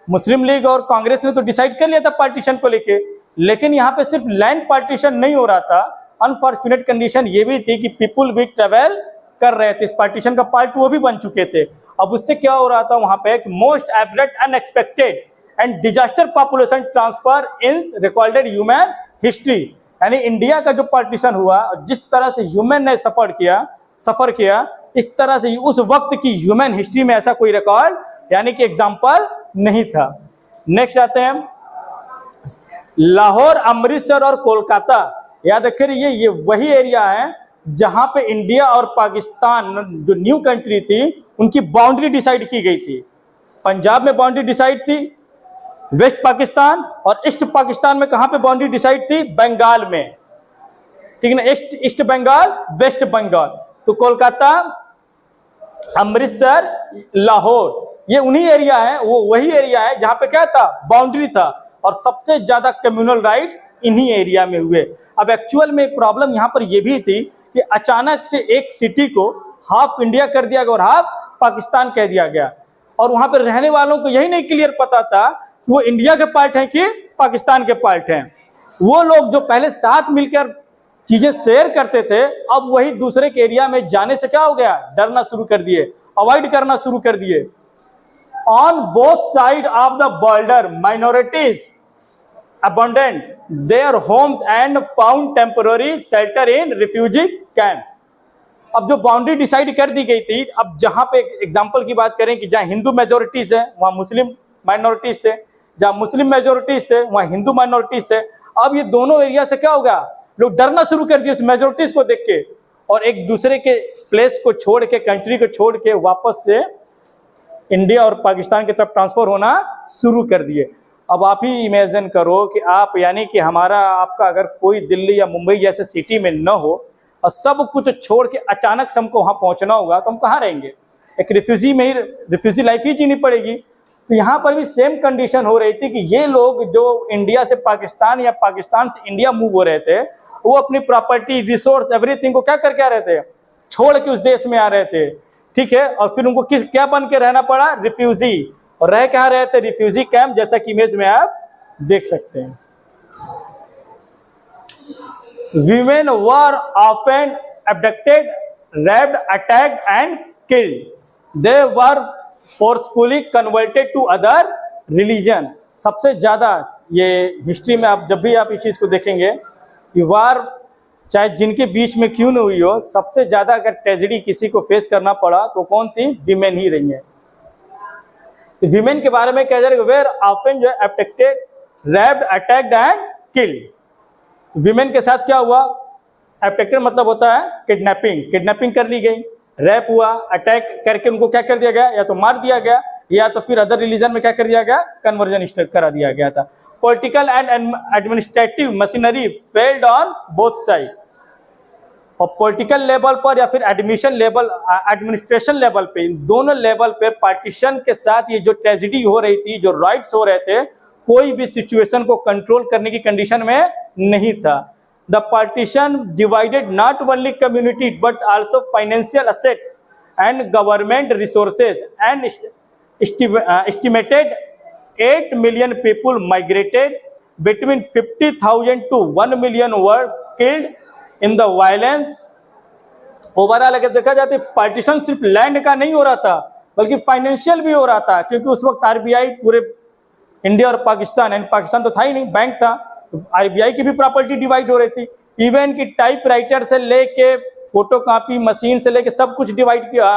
मुस्लिम league और कांग्रेस ने तो decide कर लिया था पार्टीशन को लेके, लेकिन यहाँ पे सिर्फ लैंड पार्टीशन नहीं हो रहा था। अनफॉर्चुनेट कंडीशन ये भी थी कि पीपुल भी ट्रेवल कर रहे थे, इस पार्टीशन का पार्ट वो भी बन चुके थे। अब उससे क्या हो रहा था? वहां पे एक most abrupt, unexpected and disaster population transfer in recorded human history. यानी इंडिया का जो पार्टीशन हुआ, जिस तरह से ह्यूमन ने सफर किया, इस तरह से उस वक्त की ह्यूमन हिस्ट्री में ऐसा कोई रिकॉर्ड यानी कि एग्जाम्पल नहीं था। नेक्स्ट आते हैं लाहौर, अमृतसर और कोलकाता। याद रखिए ये वही एरिया है जहां पे इंडिया और पाकिस्तान जो न्यू कंट्री थी उनकी बाउंड्री डिसाइड की गई थी। पंजाब में बाउंड्री डिसाइड थी वेस्ट पाकिस्तान, और ईस्ट पाकिस्तान में कहां पे बाउंड्री डिसाइड थी? बंगाल में। ठीक है ना, ईस्ट बंगाल, वेस्ट बंगाल। तो कोलकाता, अमृतसर, लाहौर ये उन्हीं एरिया है, वो वही एरिया है जहां पे क्या था? बाउंड्री था। और सबसे ज्यादा कम्युनल राइट्स इन्हीं एरिया में हुए। अब एक्चुअल में प्रॉब्लम यहां पर यह भी थी कि अचानक से एक सिटी को हाफ इंडिया कर दिया गया और हाफ पाकिस्तान कह दिया गया, और वहां पर रहने वालों को यही नहीं क्लियर पता था कि वो इंडिया के पार्ट हैं कि पाकिस्तान के पार्ट हैं। वो लोग जो पहले साथ मिलकर चीजें शेयर करते थे, अब वही दूसरे के एरिया में जाने से क्या हो गया? डरना शुरू कर दिए, अवॉइड करना शुरू कर दिए। On both side of the border minorities abandoned their homes and found temporary shelter in refugee camp। अब जो बाउंड्री डिसाइड कर दी गई थी, अब जहां पे एग्जांपल की बात करें कि जहां हिंदू मेजोरिटीज है वहां मुस्लिम माइनॉरिटीज थे, जहां मुस्लिम मेजोरिटीज थे वहां हिंदू माइनॉरिटीज थे। अब ये दोनों एरिया से क्या होगा? लोग डरना शुरू कर दिए उस मेजोरिटीज को देख के, और एक दूसरे के प्लेस को छोड़ के, कंट्री को छोड़ के वापस से इंडिया और पाकिस्तान की तरफ ट्रांसफर होना शुरू कर दिए। अब आप ही इमेजिन करो कि आप यानी कि आपका अगर कोई दिल्ली या मुंबई जैसे सिटी में न हो और सब कुछ छोड़ के अचानक से हमको वहाँ पहुँचना होगा, तो हम कहाँ रहेंगे? एक रिफ्यूजी लाइफ ही जीनी पड़ेगी। तो यहाँ पर भी सेम कंडीशन हो रही थी कि ये लोग जो इंडिया से पाकिस्तान या पाकिस्तान से इंडिया मूव हो रहे थे, वो अपनी प्रॉपर्टी, रिसोर्स, एवरीथिंग को क्या करके आ रहे थे? छोड़ के उस देश में आ रहे थे। ठीक है, और फिर उनको क्या बन के रहना पड़ा? रिफ्यूजी। और रह कहाँ रहे थे? रिफ्यूजी कैंप, जैसा कि इमेज में आप देख सकते हैं। Women were often abducted, raped, attacked and killed. They were forcefully converted to other religion। सबसे ज्यादा ये हिस्ट्री में आप जब भी आप इस चीज को देखेंगे कि वार चाहे जिनके बीच में क्यों न हुई हो, सबसे ज्यादा अगर ट्रेजेडी किसी को फेस करना पड़ा तो कौन थी? विमेन ही रही है। तो विमेन के बारे में कहा जा रहा है वेयर ऑफन जो है abducted, wrapped, attacked and killed. Women के साथ क्या हुआ? अबडक्टेड मतलब होता है किडनैपिंग कर ली गई। रैप हुआ, अटैक करके उनको क्या कर दिया गया, या तो मार दिया गया या तो फिर अदर रिलीजन में क्या कर दिया गया, कन्वर्जन करा दिया गया था। Political and administrative machinery failed on both side. और पॉलिटिकल लेवल पर या फिर एडमिशन लेवल, एडमिनिस्ट्रेशन लेवल पे, इन दोनों लेवल पे पार्टीशन के साथ ये जो ट्रेजिडी हो रही थी, जो राइट्स हो रहे थे, कोई भी सिचुएशन को कंट्रोल करने की कंडीशन में नहीं था। The partition divided not only community but also financial assets and government resources and estimated 8 million people migrated, between 50,000 to 1 million were killed in the violence। Overall अगर देखा जाए तो पार्टीशन सिर्फ लैंड का नहीं हो रहा था बल्कि फाइनेंशियल भी हो रहा था, क्योंकि उस वक्त आरबीआई पूरे इंडिया और पाकिस्तान, एंड पाकिस्तान तो था ही नहीं, बैंक था, तो आरबीआई की भी प्रॉपर्टी डिवाइड हो रही थी। इवन की टाइप राइटर से लेके फोटो कॉपी मशीन से लेके सब कुछ डिवाइड किया,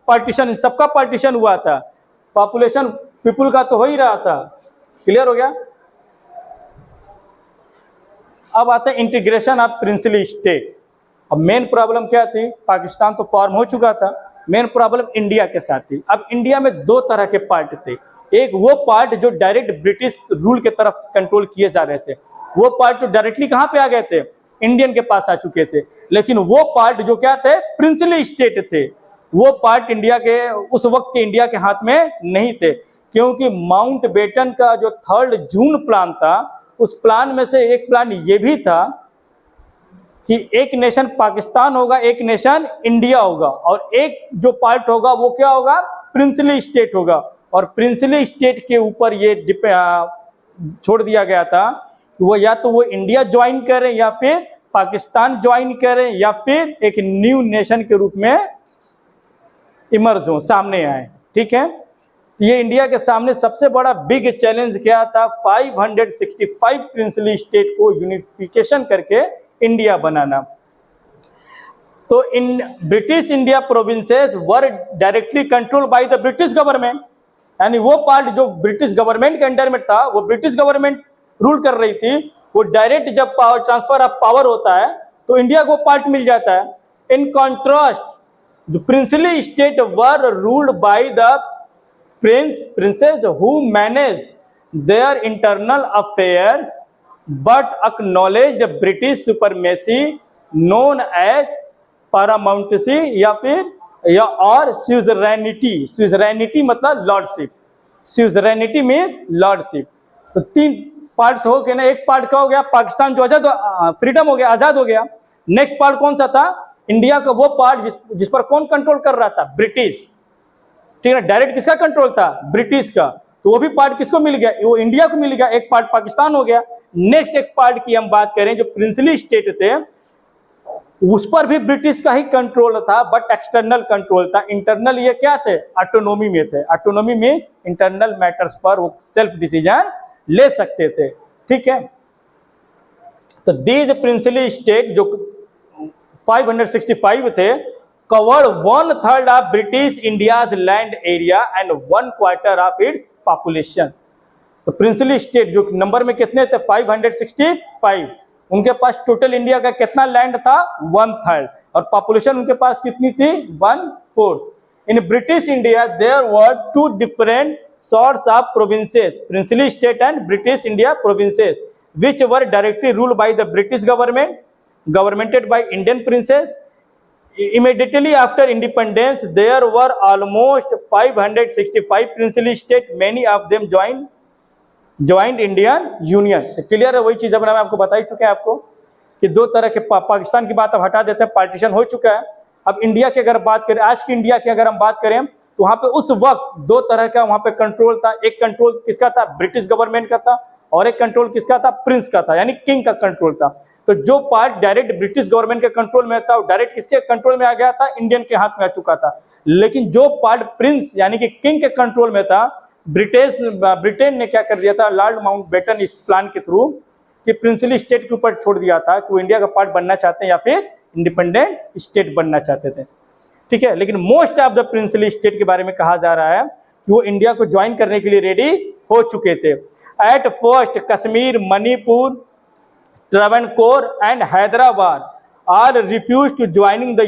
पार्टीशन, सबका पार्टीशन हुआ था। पॉपुलेशन पीपुल का तो हो ही रहा था। क्लियर हो गया। अब आते हैं इंटीग्रेशन ऑफ प्रिंसली स्टेट। अब मेन प्रॉब्लम क्या थी, पाकिस्तान तो फॉर्म हो चुका था, मेन प्रॉब्लम इंडिया के साथ थी। अब इंडिया में दो तरह के पार्ट थे, एक वो पार्ट जो डायरेक्ट ब्रिटिश रूल के तरफ कंट्रोल किए जा रहे थे, वो पार्ट तो डायरेक्टली कहाँ पे आ गए थे, इंडियन के पास आ चुके थे। लेकिन वो पार्ट जो क्या थे, प्रिंसली स्टेट थे, वो पार्ट इंडिया के, उस वक्त के इंडिया के हाथ में नहीं थे, क्योंकि माउंट बेटन का जो 3 जून प्लान था, उस प्लान में से एक प्लान ये भी था कि एक नेशन पाकिस्तान होगा, एक नेशन इंडिया होगा, और एक जो पार्ट होगा वो क्या होगा, प्रिंसली स्टेट होगा। और प्रिंसली स्टेट के ऊपर ये छोड़ दिया गया था कि वो या तो वो इंडिया ज्वाइन करें या फिर पाकिस्तान ज्वाइन करें या फिर एक न्यू नेशन के रूप में इमर्ज हो, सामने आए। ठीक है, तो ये इंडिया के सामने सबसे बड़ा बिग चैलेंज क्या था, 565 प्रिंसली स्टेट को यूनिफिकेशन करके इंडिया बनाना। तो इन British India provinces were directly controlled by the British government, यानी वो पार्ट जो ब्रिटिश गवर्नमेंट के अंडर में था, वो ब्रिटिश गवर्नमेंट रूल कर रही थी। वो डायरेक्ट जब पावर ट्रांसफर ऑफ पावर होता है तो इंडिया को पार्ट मिल जाता है। In contrast the princely state were ruled by the princes who manage their internal affairs but acknowledged British supremacy known as paramountcy या फिर और suzerainty मतलब लॉर्डशिप, suzerainty मीन्स लॉर्डशिप। तो 3 पार्ट्स हो गए ना, एक पार्ट का हो गया पाकिस्तान जो आजाद, फ्रीडम हो गया, आजाद हो गया। नेक्स्ट पार्ट कौन सा था, इंडिया का वो पार्ट जिस पर कौन कंट्रोल कर रहा था, ब्रिटिश। ठीक है, डायरेक्ट किसका कंट्रोल था, ब्रिटिश का। तो वो भी पार्ट किसको मिल गया, वो इंडिया को मिल गया, एक पार्ट पाकिस्तान हो गया। नेक्स्ट एक पार्ट की हम बात करें जो प्रिंसली स्टेट थे, उस पर भी ब्रिटिश का ही कंट्रोल था, बट एक्सटर्नल कंट्रोल था। इंटरनल ये क्या थे, ऑटोनॉमी में थे। ऑटोनॉमी मीन्स इंटरनल मैटर्स पर वो सेल्फ डिसीजन ले सकते थे। ठीक है, तो दीज प्रिंसली स्टेट जो 565 थे covered 1/3 of British India's land area and 1/4 of its population। तो प्रिंसली स्टेट जो नंबर में कितने थे, 565, उनके पास टोटल इंडिया का कितना लैंड था, 1/3, और पॉपुलेशन उनके पास कितनी थी, 1/4। In British India there were 2 different sorts of provinces, princely state and British India provinces, which were directly ruled by the British government, governmented by Indian princes। Immediately after independence, there were almost 565 princely states. Many of them joined Indian Union। तो clear है, वही चीज अब मैं आपको बता ही चुके हैं आपको कि दो तरह के, पाकिस्तान की बात अब हटा देते हैं, पार्टीशन हो चुका है। अब इंडिया की अगर बात करें, आज की इंडिया की अगर हम बात करें, तो वहाँ पे उस वक्त 2 तरह का वहाँ पे कंट्रोल था। एक कंट्रोल किसका था, ब्रिटिश गवर्नमेंट का था, और एक कंट्रोल किसका था, प्रिंस का था, यानी किंग का कंट्रोल था। तो जो पार्ट डायरेक्ट ब्रिटिश गवर्नमेंट के कंट्रोल में था, वो डायरेक्ट किसके कंट्रोल में आ गया था, इंडियन के हाथ में आ चुका था। लेकिन जो पार्ट प्रिंस यानी कि किंग के कंट्रोल में था, ब्रिटेन ने क्या कर दिया था, लॉर्ड माउंटबेटन इस प्लान के थ्रू कि प्रिंसली स्टेट के ऊपर छोड़ दिया था कि वो इंडिया का पार्ट बनना चाहते हैं या फिर इंडिपेंडेंट स्टेट बनना चाहते थे। ठीक है, लेकिन most of the princely state के बारे में कहा जा रहा है कि वो इंडिया को ज्वाइन करने के लिए रेडी हो चुके थे। At first Kashmir, Manipur, Travancore and Hyderabad all refused to joining the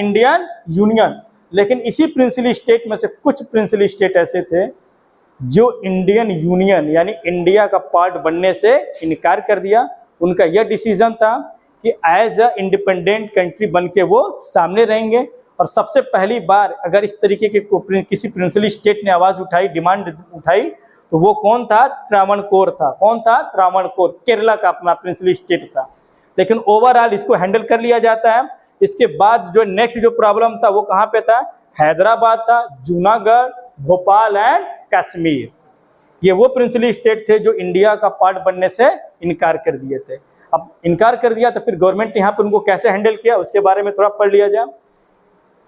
Indian Union। लेकिन इसी प्रिंसली स्टेट में से कुछ प्रिंसली स्टेट ऐसे थे जो इंडियन यूनियन यानी इंडिया का पार्ट बनने से इनकार कर दिया। उनका यह डिसीजन था कि एज अ इंडिपेंडेंट कंट्री बन के वो सामने रहेंगे। और सबसे पहली बार अगर इस तरीके के किसी प्रिंसली स्टेट ने आवाज़ उठाई, डिमांड उठाई, तो वो कौन था? त्रावणकोर था। कौन था? त्रावणकोर, केरला का अपना प्रिंसली स्टेट था। लेकिन ओवरऑल इसको हैंडल कर लिया जाता है। इसके बाद जो नेक्स्ट जो प्रॉब्लम था वो कहाँ पे था? हैदराबाद था, जूनागढ़, भोपाल एंड कश्मीर। ये वो प्रिंसली स्टेट थे जो इंडिया का पार्ट बनने से इनकार कर दिए थे। अब इनकार कर दिया तो फिर गवर्नमेंट यहाँ पर उनको कैसे हैंडल किया उसके बारे में थोड़ा पढ़ लिया जाए।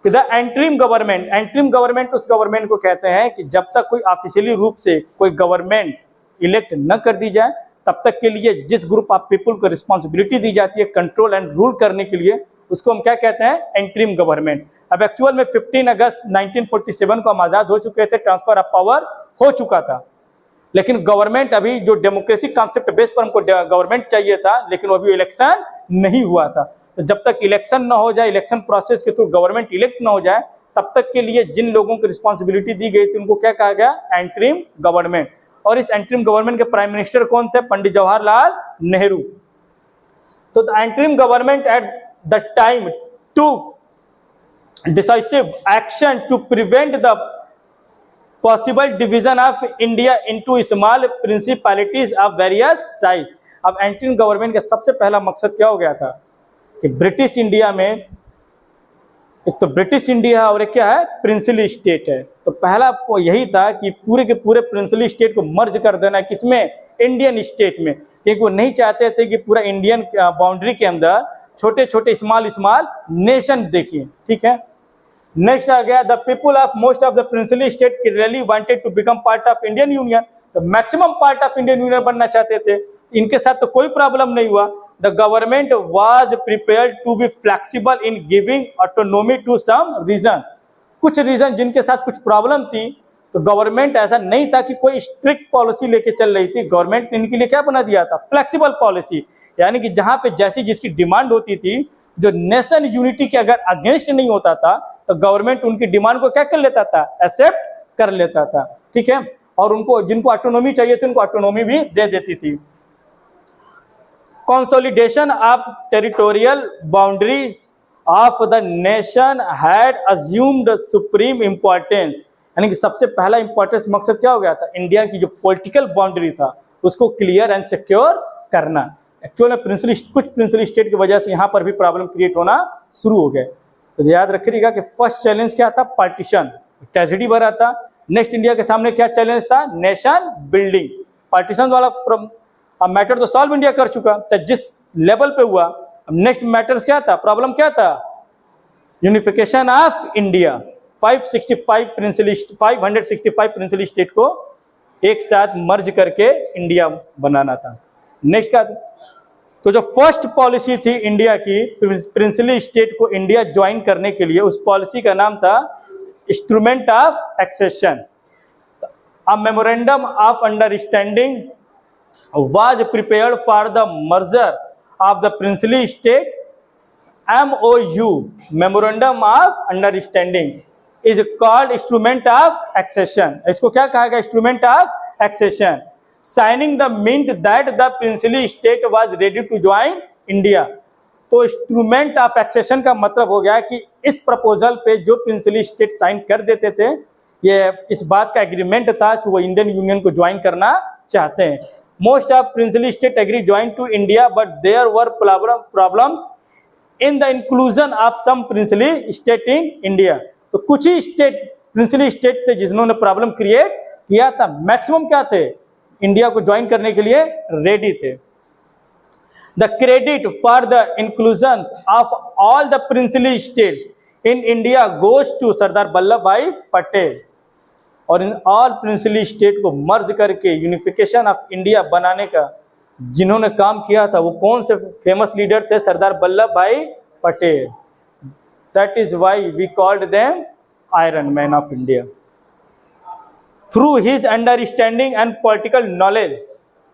The interim government, interim government उस गवर्नमेंट को कहते हैं कि जब तक कोई ऑफिशियली रूप से कोई गवर्नमेंट इलेक्ट न कर दी जाए तब तक के लिए जिस ग्रुप ऑफ पीपल को रिस्पॉन्सिबिलिटी दी जाती है कंट्रोल एंड रूल करने के लिए, उसको हम क्या कहते हैं? Interim government. अब एक्चुअल में 15 अगस्त 1947 को हम आज़ाद हो चुके थे, ट्रांसफर ऑफ पावर हो चुका था, लेकिन गवर्नमेंट अभी जो डेमोक्रेसी कॉन्सेप्ट बेस पर हमको गवर्नमेंट चाहिए था, लेकिन वो अभी इलेक्शन नहीं हुआ था। तो जब तक इलेक्शन ना हो जाए, इलेक्शन प्रोसेस के थ्रू गवर्नमेंट इलेक्ट ना हो जाए, तब तक के लिए जिन लोगों को रिस्पॉन्सिबिलिटी दी गई थी उनको क्या कहा गया? Interim government. और इस एंट्रीम गवर्नमेंट के प्राइम मिनिस्टर कौन थे? पंडित जवाहरलाल नेहरू। तो the interim government at the time to decisive action to prevent the possible division of India into small principalities of various size. अब एंट्रीम गवर्नमेंट का सबसे पहला मकसद क्या हो गया था कि ब्रिटिश इंडिया में एक तो ब्रिटिश इंडिया और एक क्या है? प्रिंसली स्टेट है। तो पहला यही था कि पूरे के पूरे प्रिंसली स्टेट को मर्ज कर देना, किसमें? इंडियन स्टेट में, क्योंकि वो नहीं चाहते थे कि पूरा इंडियन बाउंड्री के अंदर छोटे छोटे स्मॉल स्मॉल नेशन देखिए। ठीक है, नेक्स्ट आ गया the people of most of the princely state really wanted to become part of Indian union. तो maximum part of Indian union बनना चाहते थे। इनके साथ तो कोई प्रॉब्लम नहीं हुआ। The government was prepared to be flexible in giving autonomy to some region. कुछ रीजन जिनके साथ कुछ प्रॉब्लम थी, तो गवर्नमेंट ऐसा नहीं था कि कोई स्ट्रिक्ट पॉलिसी लेके चल रही थी। गवर्नमेंट ने इनके लिए क्या बना दिया था? फ्लेक्सिबल पॉलिसी, यानी कि जहां पे जैसी जिसकी डिमांड होती थी, जो नेशन यूनिटी के अगर अगेंस्ट नहीं होता था तो गवर्नमेंट उनकी डिमांड को क्या कर लेता था? एक्सेप्ट कर लेता था। ठीक है, और उनको जिनको ऑटोनोमी चाहिए थी उनको ऑटोनोमी भी दे देती थी। Consolidation of territorial boundaries of the nation had assumed supreme importance, यानी कि सबसे पहला इंपॉर्टेंस मकसद क्या हो गया था? इंडिया की जो पॉलिटिकल बाउंड्री था उसको क्लियर एंड सिक्योर करना। एक्चुअल में कुछ प्रिंसली स्टेट की वजह से यहाँ पर भी प्रॉब्लम क्रिएट होना शुरू हो गए। तो याद रखिएगा कि फर्स्ट चैलेंज क्या था? पार्टीशन, ट्रेजेडी भरा था। नेक्स्ट इंडिया के सामने क्या चैलेंज था? Nation building. पार्टीशन वाला मैटर तो सॉल्व इंडिया कर चुका, तो जिस लेवल पे हुआ। नेक्स्ट मैटर्स क्या था? प्रॉब्लम क्या था? Unification of India. 565 princely state को एक साथ मर्ज करके इंडिया बनाना था। नेक्स्ट का तो जो फर्स्ट पॉलिसी थी इंडिया की प्रिंसली स्टेट को इंडिया ज्वाइन करने के लिए, उस पॉलिसी का नाम था instrument of accession. A memorandum of understanding was prepared for the merger of the princely state. MOU, Memorandum of Understanding, is called Instrument of Accession. इसको क्या कहा गया? Instrument of Accession. Signing the meant that the princely state was ready to join India. तो instrument of accession का मतलब हो गया कि इस प्रपोजल पे जो प्रिंसली स्टेट साइन कर देते थे, ये इस बात का एग्रीमेंट था कि वो इंडियन यूनियन को ज्वाइन करना चाहते हैं। Most of princely state agree join to India, but there were problems in the inclusion of some princely state in India. तो कुछ ही स्टेट प्रिंसली स्टेट थे जिन्होंने प्रॉब्लम क्रिएट किया था। मैक्सिमम क्या थे? इंडिया को ज्वाइन करने के लिए रेडी थे। The credit for the inclusions of all the princely states in India goes to Sardar Vallabhbhai Patel. और इन ऑल प्रिंसली स्टेट को मर्ज करके यूनिफिकेशन ऑफ इंडिया बनाने का जिन्होंने काम किया था वो कौन से फेमस लीडर थे? Sardar Vallabhbhai Patel. That is why we called them iron man of India. Through his understanding and political knowledge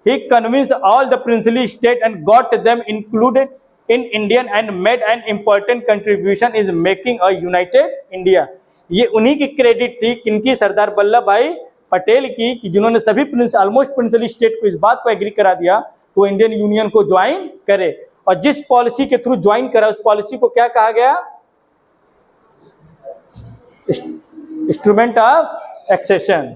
he convince all the princely state and got them included in Indian and made an important contribution is making a united India. ये उन्हीं की credit थी, किनकी, सरदार Vallabhbhai Patel की, कि जिन्होंने सभी almost principle state को इस बात को एग्री करा दिया तो इंडियन यूनियन को ज्वाइन करे। और जिस पॉलिसी के थ्रू ज्वाइन करा उस पॉलिसी को क्या कहा गया? Instrument of accession.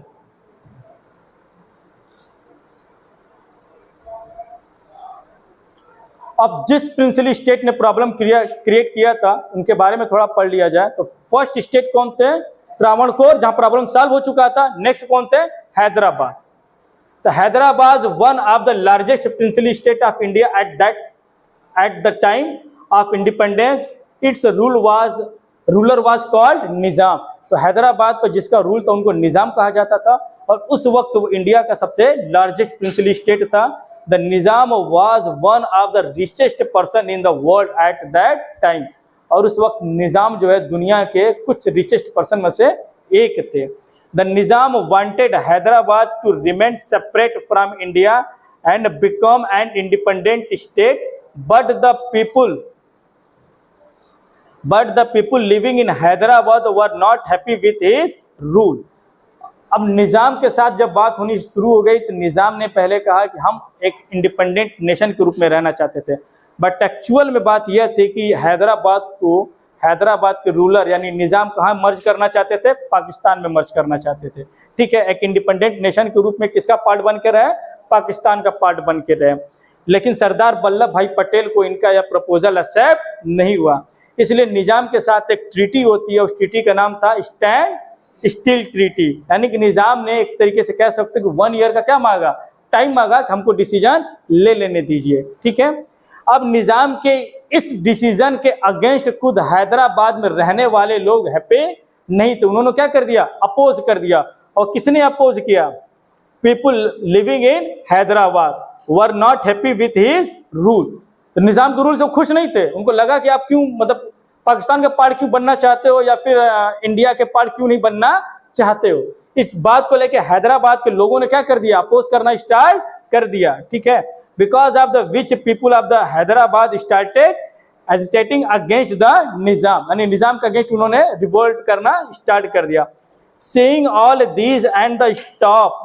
अब जिस प्रिंसिपल स्टेट ने प्रॉब्लम क्रिएट किया था उनके बारे में थोड़ा पढ़ लिया जाए तो फर्स्ट स्टेट कौन थे? त्रावणकोर, जहां प्रॉब्लम सॉल्व हो चुका था। नेक्स्ट कौन थे? हैदराबाद। तो Hyderabad one of the largest principal state of India at the time of independence. Its ruler was called Nizam. तो हैदराबाद पर जिसका रूल था उनको निजाम कहा जाता था और उस वक्त वो इंडिया का सबसे लार्जेस्ट प्रिंसिपल स्टेट था। The Nizam was one of the richest person in the world at that time. और उस वक्त निजाम जो है दुनिया के कुछ रिचेस्ट पर्सन में से एक थे। The Nizam wanted Hyderabad to remain separate from India and become an independent state, but the people living in Hyderabad were not happy with his rule. अब निज़ाम के साथ जब बात होनी शुरू हो गई तो निज़ाम ने पहले कहा कि हम एक इंडिपेंडेंट नेशन के रूप में रहना चाहते थे, बट एक्चुअल में बात यह थी कि हैदराबाद के रूलर यानी निज़ाम कहाँ मर्ज करना चाहते थे? पाकिस्तान में मर्ज करना चाहते थे। ठीक है, एक इंडिपेंडेंट नेशन के रूप में किसका पार्ट बन के रहे? पाकिस्तान का पार्ट बन के रहे। लेकिन सरदार वल्लभ भाई पटेल को इनका यह प्रपोजल एक्सेप्ट नहीं हुआ, इसलिए निज़ाम के साथ एक ट्रीटी होती है, उस ट्रीटी का नाम था स्टैंड स्टील ट्रीटी। यानी कि निज़ाम ने एक तरीके से कह सकते कि 1 ईयर का क्या मांगा? टाइम मांगा कि हमको डिसीजन ले लेने दीजिए। ठीक है, अब निज़ाम के इस डिसीजन के अगेंस्ट खुद हैदराबाद में रहने वाले लोग हैप्पी नहीं थे। उन्होंने क्या कर दिया? अपोज कर दिया। और किसने अपोज किया? People living in Hyderabad were not happy with his rule. तो निज़ाम के रूल से खुश नहीं थे। उनको लगा कि आप क्यों मतलब पाकिस्तान का पार्ट क्यों बनना चाहते हो या फिर इंडिया के पार्ट क्यों नहीं बनना चाहते हो। इस बात को लेकर हैदराबाद के लोगों ने क्या कर दिया? अपोज करना स्टार्ट कर दिया। ठीक है, because of the which people of the Hyderabad started agitating against the Nizam, यानी निज़ाम के अगेंस्ट उन्होंने रिवोल्ट करना स्टार्ट कर दिया। Seeing all these and the stop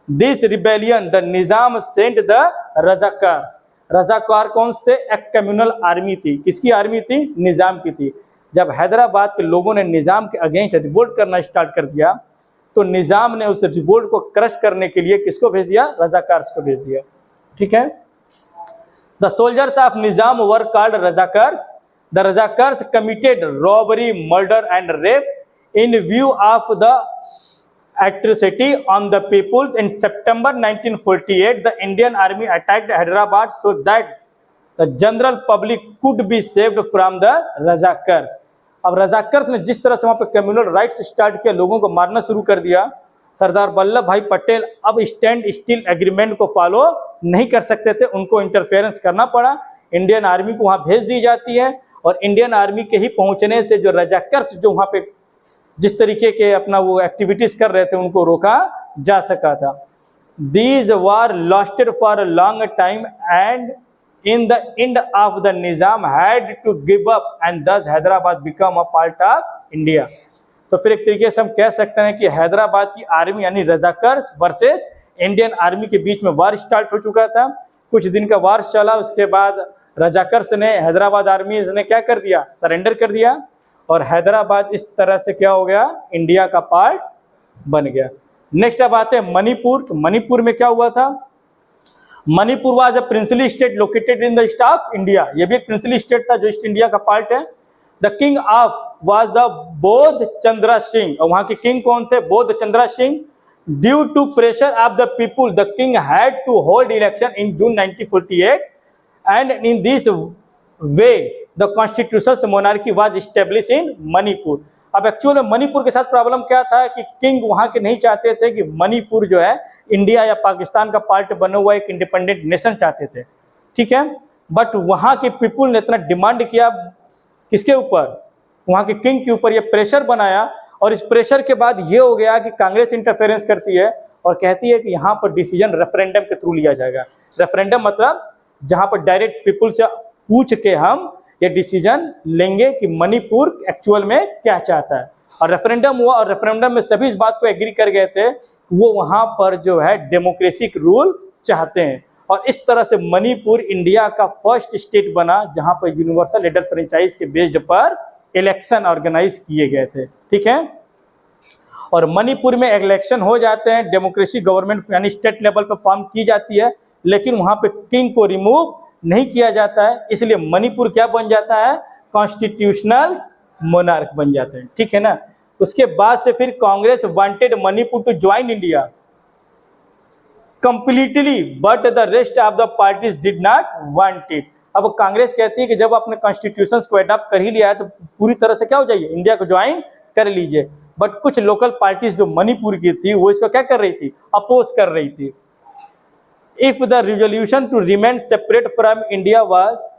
this rebellion the Nizam sent the Razakars. Razakar कौन थे? एक कम्युनल आर्मी थी। किसकी आर्मी थी? निज़ाम की थी। जब हैदराबाद के लोगों ने निज़ाम के अगेंस्ट रिवोल्ट करना स्टार्ट कर दिया तो निज़ाम ने उस रिवोल्ट को क्रश करने के लिए किसको भेज दिया? रजाकार्स को भेज दिया। ठीक है, the soldiers of Nizam were called Razakars. The Razakars committed robbery, murder and rape in view of the atrocity on the peoples. In September 1948, the Indian Army attacked Hyderabad so that the general public could be saved from the Razakars. अब रजाकर्स ने जिस तरह से वहाँ पे communal riots start किया, लोगों को मारना शुरू कर दिया, सरदार वल्लभ भाई पटेल अब स्टैंड स्टील एग्रीमेंट को फॉलो नहीं कर सकते थे। उनको इंटरफेरेंस करना पड़ा। इंडियन आर्मी को वहाँ भेज दी जाती है और इंडियन आर्मी के ही पहुँचने से जो रजाकर्स जो वहाँ पे जिस तरीके के अपना वो एक्टिविटीज कर रहे थे उनको रोका जा सका था। These war lasted for a long time and in the end of the Nizam had to give up and thus Hyderabad become a part of India. तो फिर एक तरीके से हम कह सकते हैं कि हैदराबाद की आर्मी यानी रजाकर्स वर्सेस इंडियन आर्मी के बीच में वार स्टार्ट हो चुका था। कुछ दिन का वार चला, उसके बाद रजाकर्स ने हैदराबाद आर्मी ने क्या कर दिया? सरेंडर कर दिया और हैदराबाद इस तरह से क्या हो गया? इंडिया का पार्ट बन गया। नेक्स्ट अब आते हैं मणिपुर। तो मणिपुर में क्या हुआ था? Manipur was a principal state located in the east of India. ये भी एक प्रिंसिपल स्टेट था जो ईस्ट इंडिया का पार्ट है। The king of was the Bodh Chandra Singh, और वहां के किंग कौन थे? Bodh Chandra Singh. Due to pressure of the people the king had to hold election in June 1948 and in this way the constitutional monarchy was establish in Manipur. अब actual में मणिपुर के साथ problem क्या था कि किंग वहां के नहीं चाहते थे कि मणिपुर जो है इंडिया या पाकिस्तान का पार्ट बना हुआ एक इंडिपेंडेंट नेशन चाहते थे। ठीक है, बट वहां के पीपुल ने इतना डिमांड किया, किसके ऊपर? वहां के किंग के ऊपर। ये प्रेशर बनाया और इस प्रेशर के बाद ये हो गया कि कांग्रेस इंटरफेरेंस करती है और कहती है कि यहाँ पर डिसीजन रेफरेंडम के थ्रू लिया जाएगा। रेफरेंडम मतलब जहाँ पर डायरेक्ट पीपुल से पूछ के हम ये डिसीजन लेंगे कि मणिपुर एक्चुअल में क्या चाहता है। और रेफरेंडम हुआ और रेफरेंडम में सभी इस बात को एग्री कर गए थे वो वहाँ पर जो है डेमोक्रेसिक रूल चाहते हैं। और इस तरह से मणिपुर इंडिया का फर्स्ट स्टेट बना जहाँ पर यूनिवर्सल एडल्ट फ्रेंचाइज के बेस्ड पर इलेक्शन ऑर्गेनाइज किए गए थे। ठीक है, और मणिपुर में इलेक्शन हो जाते हैं, डेमोक्रेसी गवर्नमेंट यानी स्टेट लेवल पर फॉर्म की जाती है, लेकिन वहाँ पे किंग को रिमूव नहीं किया जाता है, इसलिए मणिपुर क्या बन जाता है, कॉन्स्टिट्यूशनल मोनार्क बन जाते हैं। ठीक है ना। उसके बाद से फिर Congress wanted Manipur to join India completely but the rest of the parties did not want it. अब कांग्रेस कहती है कि जब आपने कॉन्स्टिट्यूशन को अडॉप्ट कर ही लिया है तो पूरी तरह से क्या हो जाइए, इंडिया को ज्वाइन कर लीजिए। बट कुछ लोकल पार्टीज जो मणिपुर की थी वो इसको क्या कर रही थी, अपोज कर रही थी। If the resolution to remain separate from India was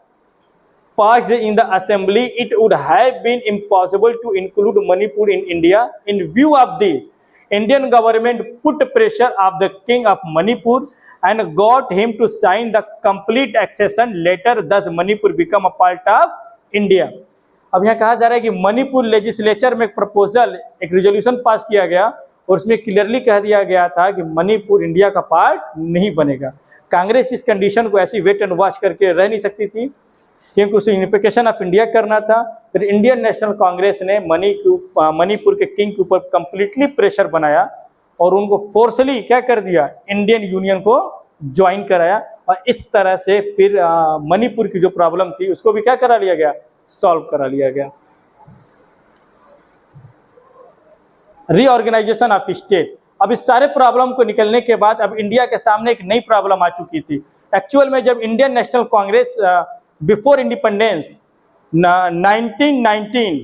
passed in the assembly, it would have been impossible to include Manipur in India. In view of this, Indian government put pressure of the king of Manipur and got him to sign the complete accession letter. Thus, Manipur become a part of India. अब यहाँ कहा जा रहा है कि Manipur legislature में एक proposal, एक रिजोल्यूशन पास किया गया और उसमें क्लियरली कह दिया गया था कि मणिपुर इंडिया का पार्ट नहीं बनेगा। कांग्रेस इस कंडीशन को ऐसी वेट एंड वॉच करके रह नहीं सकती थी क्योंकि उसे यूनिफिकेशन ऑफ इंडिया करना था। फिर इंडियन नेशनल कांग्रेस ने मणिपुर के किंग के ऊपर कंप्लीटली प्रेशर बनाया और उनको फोर्सली क्या कर दिया, इंडियन यूनियन को ज्वाइन कराया। और इस तरह से फिर मणिपुर की जो प्रॉब्लम थी उसको भी क्या करा लिया गया, सॉल्व करा लिया गया। Reorganisation of state. अब इस सारे प्रॉब्लम को निकलने के बाद अब इंडिया के सामने एक नई प्रॉब्लम आ चुकी थी। एक्चुअल में जब Indian National Congress before independence 1919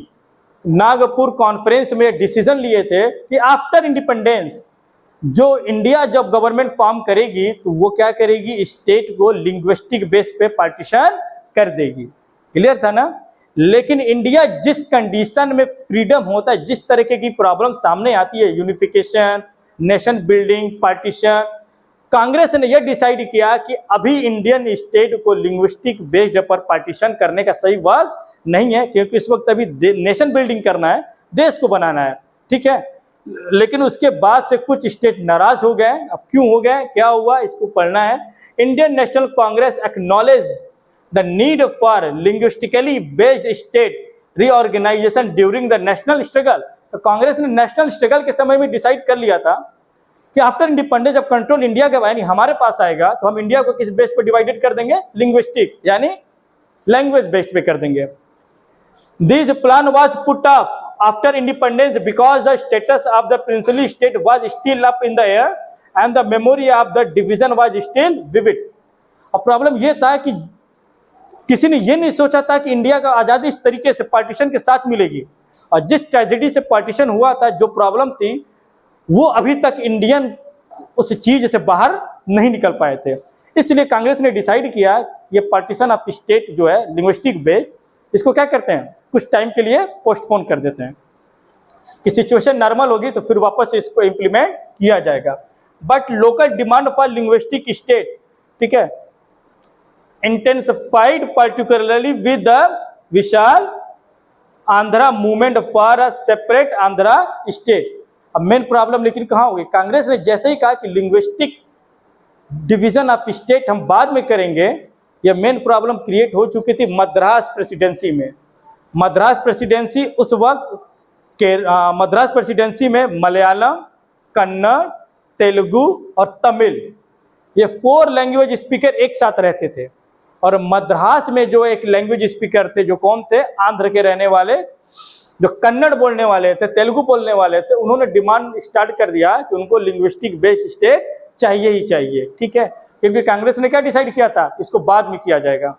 Nagpur conference में डिसीजन लिए थे कि आफ्टर इंडिपेंडेंस जो इंडिया जब गवर्नमेंट फॉर्म करेगी तो वो क्या करेगी, स्टेट को लिंग्विस्टिक बेस पे पार्टीशन कर देगी। क्लियर था ना। लेकिन इंडिया जिस कंडीशन में फ्रीडम होता है, जिस तरीके की प्रॉब्लम सामने आती है, unification, nation building, partition, Congress ने यह डिसाइड किया कि अभी इंडियन स्टेट को लिंग्विस्टिक बेस्ड पर पार्टीशन करने का सही वक्त नहीं है, क्योंकि इस वक्त अभी नेशन बिल्डिंग करना है, देश को बनाना है। ठीक है। लेकिन उसके बाद से कुछ स्टेट नाराज हो गए। अब क्यों हो गए, क्या हुआ, इसको पढ़ना है। Indian National Congress acknowledge the need for linguistically based state reorganisation during the national struggle. तो कांग्रेस ने नेशनल स्ट्रगल के समय में डिसाइड कर लिया था कि आफ्टर इंडिपेंडेंस जब कंट्रोल इंडिया का यानी हमारे पास आएगा तो हम इंडिया को किस बेस पर डिवाइडेड कर देंगे, लिंग्विस्टिक यानी लैंग्वेज बेस्ड पे कर देंगे। This plan was put off after independence because the status of the princely state was still up in the air and the memory of the division was still vivid. और problem यह था कि किसी ने यह नहीं सोचा था कि इंडिया का आज़ादी इस तरीके से पार्टीशन के साथ मिलेगी। और जिस ट्रेजेडी से पार्टीशन हुआ था, जो प्रॉब्लम थी, वो अभी तक इंडियन उस चीज से बाहर नहीं निकल पाए थे। इसलिए कांग्रेस ने डिसाइड किया ये पार्टीशन ऑफ स्टेट जो है लिंग्विस्टिक बेस्ड, इसको क्या करते हैं, कुछ टाइम के लिए पोस्टपोन कर देते हैं कि सिचुएशन नॉर्मल होगी तो फिर वापस से इसको इम्प्लीमेंट किया जाएगा। But local demand for linguistic state, ठीक है, intensified particularly with the Vishal Andhra movement for a separate Andhra state. अब मेन प्रॉब्लम लेकिन कहाँ होगी, कांग्रेस ने जैसे ही कहा कि लिंग्विस्टिक डिवीजन ऑफ स्टेट हम बाद में करेंगे, यह मेन प्रॉब्लम क्रिएट हो चुकी थी मद्रास प्रेसिडेंसी में। मद्रास प्रेसिडेंसी उस वक्त के मद्रास प्रेसिडेंसी में मलयालम, कन्नड़, तेलुगु और तमिल, ये 4 लैंग्वेज स्पीकर एक साथ रहते थे। और मद्रास में जो एक लैंग्वेज स्पीकर थे, जो कौन थे, आंध्र के रहने वाले, जो कन्नड़ बोलने वाले थे, तेलुगु बोलने वाले थे, उन्होंने डिमांड स्टार्ट कर दिया कि उनको लिंग्विस्टिक बेस्ड स्टेट चाहिए ही चाहिए। ठीक है, क्योंकि कांग्रेस ने क्या डिसाइड किया था, इसको बाद में किया जाएगा।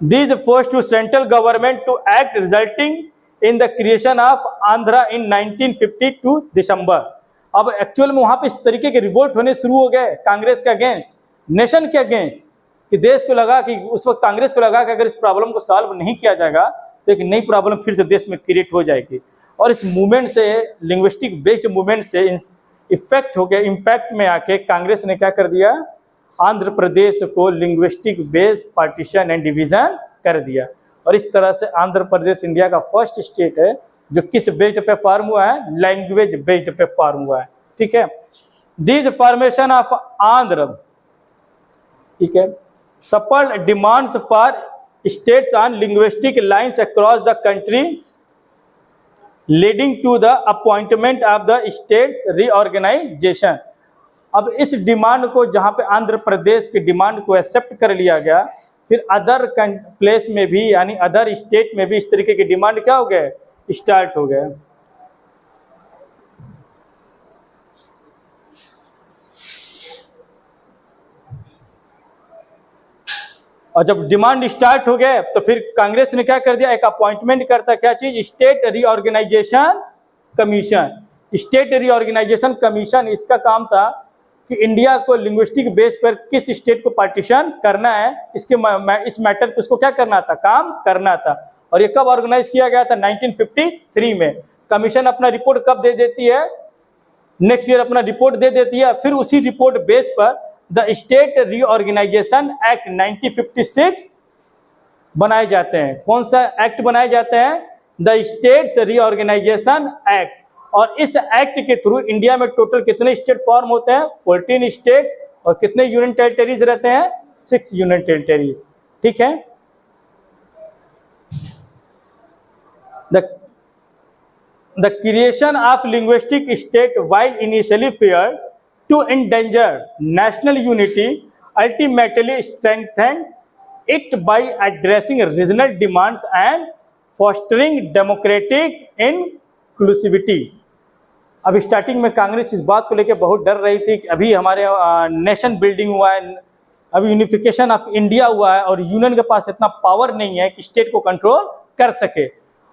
This force to central government to act resulting in the creation of Andhra in 1952 December. अब एक्चुअल में वहां पे इस तरीके के रिवोल्ट होने शुरू हो गए कांग्रेस के अगेंस्ट, नेशन के अगेंस्ट, कि देश को लगा कि उस वक्त कांग्रेस को लगा कि अगर इस प्रॉब्लम को सॉल्व नहीं किया जाएगा तो एक नई प्रॉब्लम फिर से देश में क्रिएट हो जाएगी। और इस मूवमेंट से, लिंग्विस्टिक बेस्ड मूवमेंट से इफेक्ट हो गया, इम्पैक्ट में आके कांग्रेस ने क्या कर दिया, आंध्र प्रदेश को linguistic base partition and division कर दिया। और इस तरह से आंध्र प्रदेश इंडिया का फर्स्ट स्टेट है जो किस बेस्ड पे फॉर्म हुआ है, लैंग्वेज बेस्ड पे फॉर्म हुआ है। ठीक है, दिस फॉर्मेशन ऑफ आंध्र, ठीक है, सफल demands for states on linguistic lines across the country leading to the appointment of the states reorganisation. अब इस डिमांड को, जहां पे आंध्र प्रदेश की डिमांड को एक्सेप्ट कर लिया गया, फिर अदर प्लेस में भी यानी अदर स्टेट में भी इस तरीके की डिमांड क्या हो गए, स्टार्ट हो गए। और जब डिमांड स्टार्ट हो गए तो फिर कांग्रेस ने क्या कर दिया, एक अपॉइंटमेंट करता, क्या चीज, state reorganisation commission. State reorganisation commission, इसका काम था कि इंडिया को लिंग्विस्टिक बेस पर किस स्टेट को पार्टीशन करना है, इस मैटर पे उसको क्या करना था, काम करना था। और ये कब ऑर्गेनाइज किया गया था, 1953 में। कमीशन अपना रिपोर्ट कब दे देती है, नेक्स्ट ईयर अपना रिपोर्ट दे देती है। फिर उसी रिपोर्ट बेस पर द स्टेट रीऑर्गेनाइजेशन एक्ट 1956 बनाए जाते हैं। कौन सा एक्ट बनाए जाते हैं, द स्टेट्स रीऑर्गेनाइजेशन एक्ट। और इस एक्ट के थ्रू इंडिया में टोटल कितने स्टेट फॉर्म होते हैं, 14 स्टेट्स। और कितने यूनियन टेरिटरीज रहते हैं, 6 यूनियन टेरिटरीज। ठीक है, the creation of linguistic state, while initially feared to endanger national unity, ultimately strengthened it by addressing regional demands and fostering democratic inclusivity। अब स्टार्टिंग में कांग्रेस इस बात को लेकर बहुत डर रही थी कि अभी हमारे नेशन बिल्डिंग हुआ है, अभी यूनिफिकेशन ऑफ इंडिया हुआ है और यूनियन के पास इतना पावर नहीं है कि स्टेट को कंट्रोल कर सके।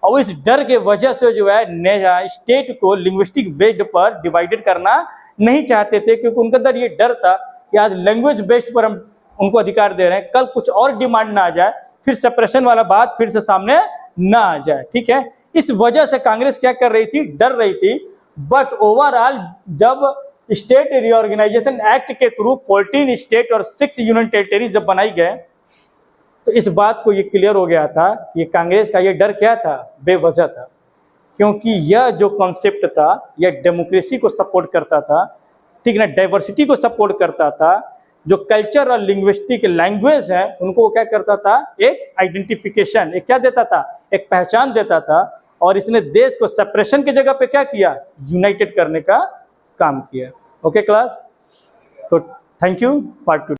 और इस डर के वजह से जो है स्टेट को लिंग्विस्टिक बेस्ड पर डिवाइडेड करना नहीं चाहते थे, क्योंकि उनके अंदर ये डर था कि आज लैंग्वेज बेस्ड पर हम उनको अधिकार दे रहे हैं, कल कुछ और डिमांड ना आ जाए, फिर सेपरेशन वाला बात फिर से सामने ना आ जाए। ठीक है, इस वजह से कांग्रेस क्या कर रही थी, डर रही थी। बट ओवरऑल जब स्टेट रीऑर्गेनाइजेशन एक्ट के थ्रू 14 स्टेट और 6 यूनियन टेरिटरीज जब बनाई गए, तो इस बात को ये क्लियर हो गया था, ये कांग्रेस का ये डर क्या था, बेवजह था। क्योंकि यह जो कॉन्सेप्ट था यह डेमोक्रेसी को सपोर्ट करता था, ठीक ना, डाइवर्सिटी को सपोर्ट करता था। जो कल्चर और लिंग्विस्टिक लैंग्वेज है उनको क्या करता था, एक आइडेंटिफिकेशन, एक क्या देता था, एक पहचान देता था। और इसने देश को सेपरेशन की जगह पे क्या किया, यूनाइटेड करने का काम किया। ओके क्लास, तो थैंक यू फॉर टुडे।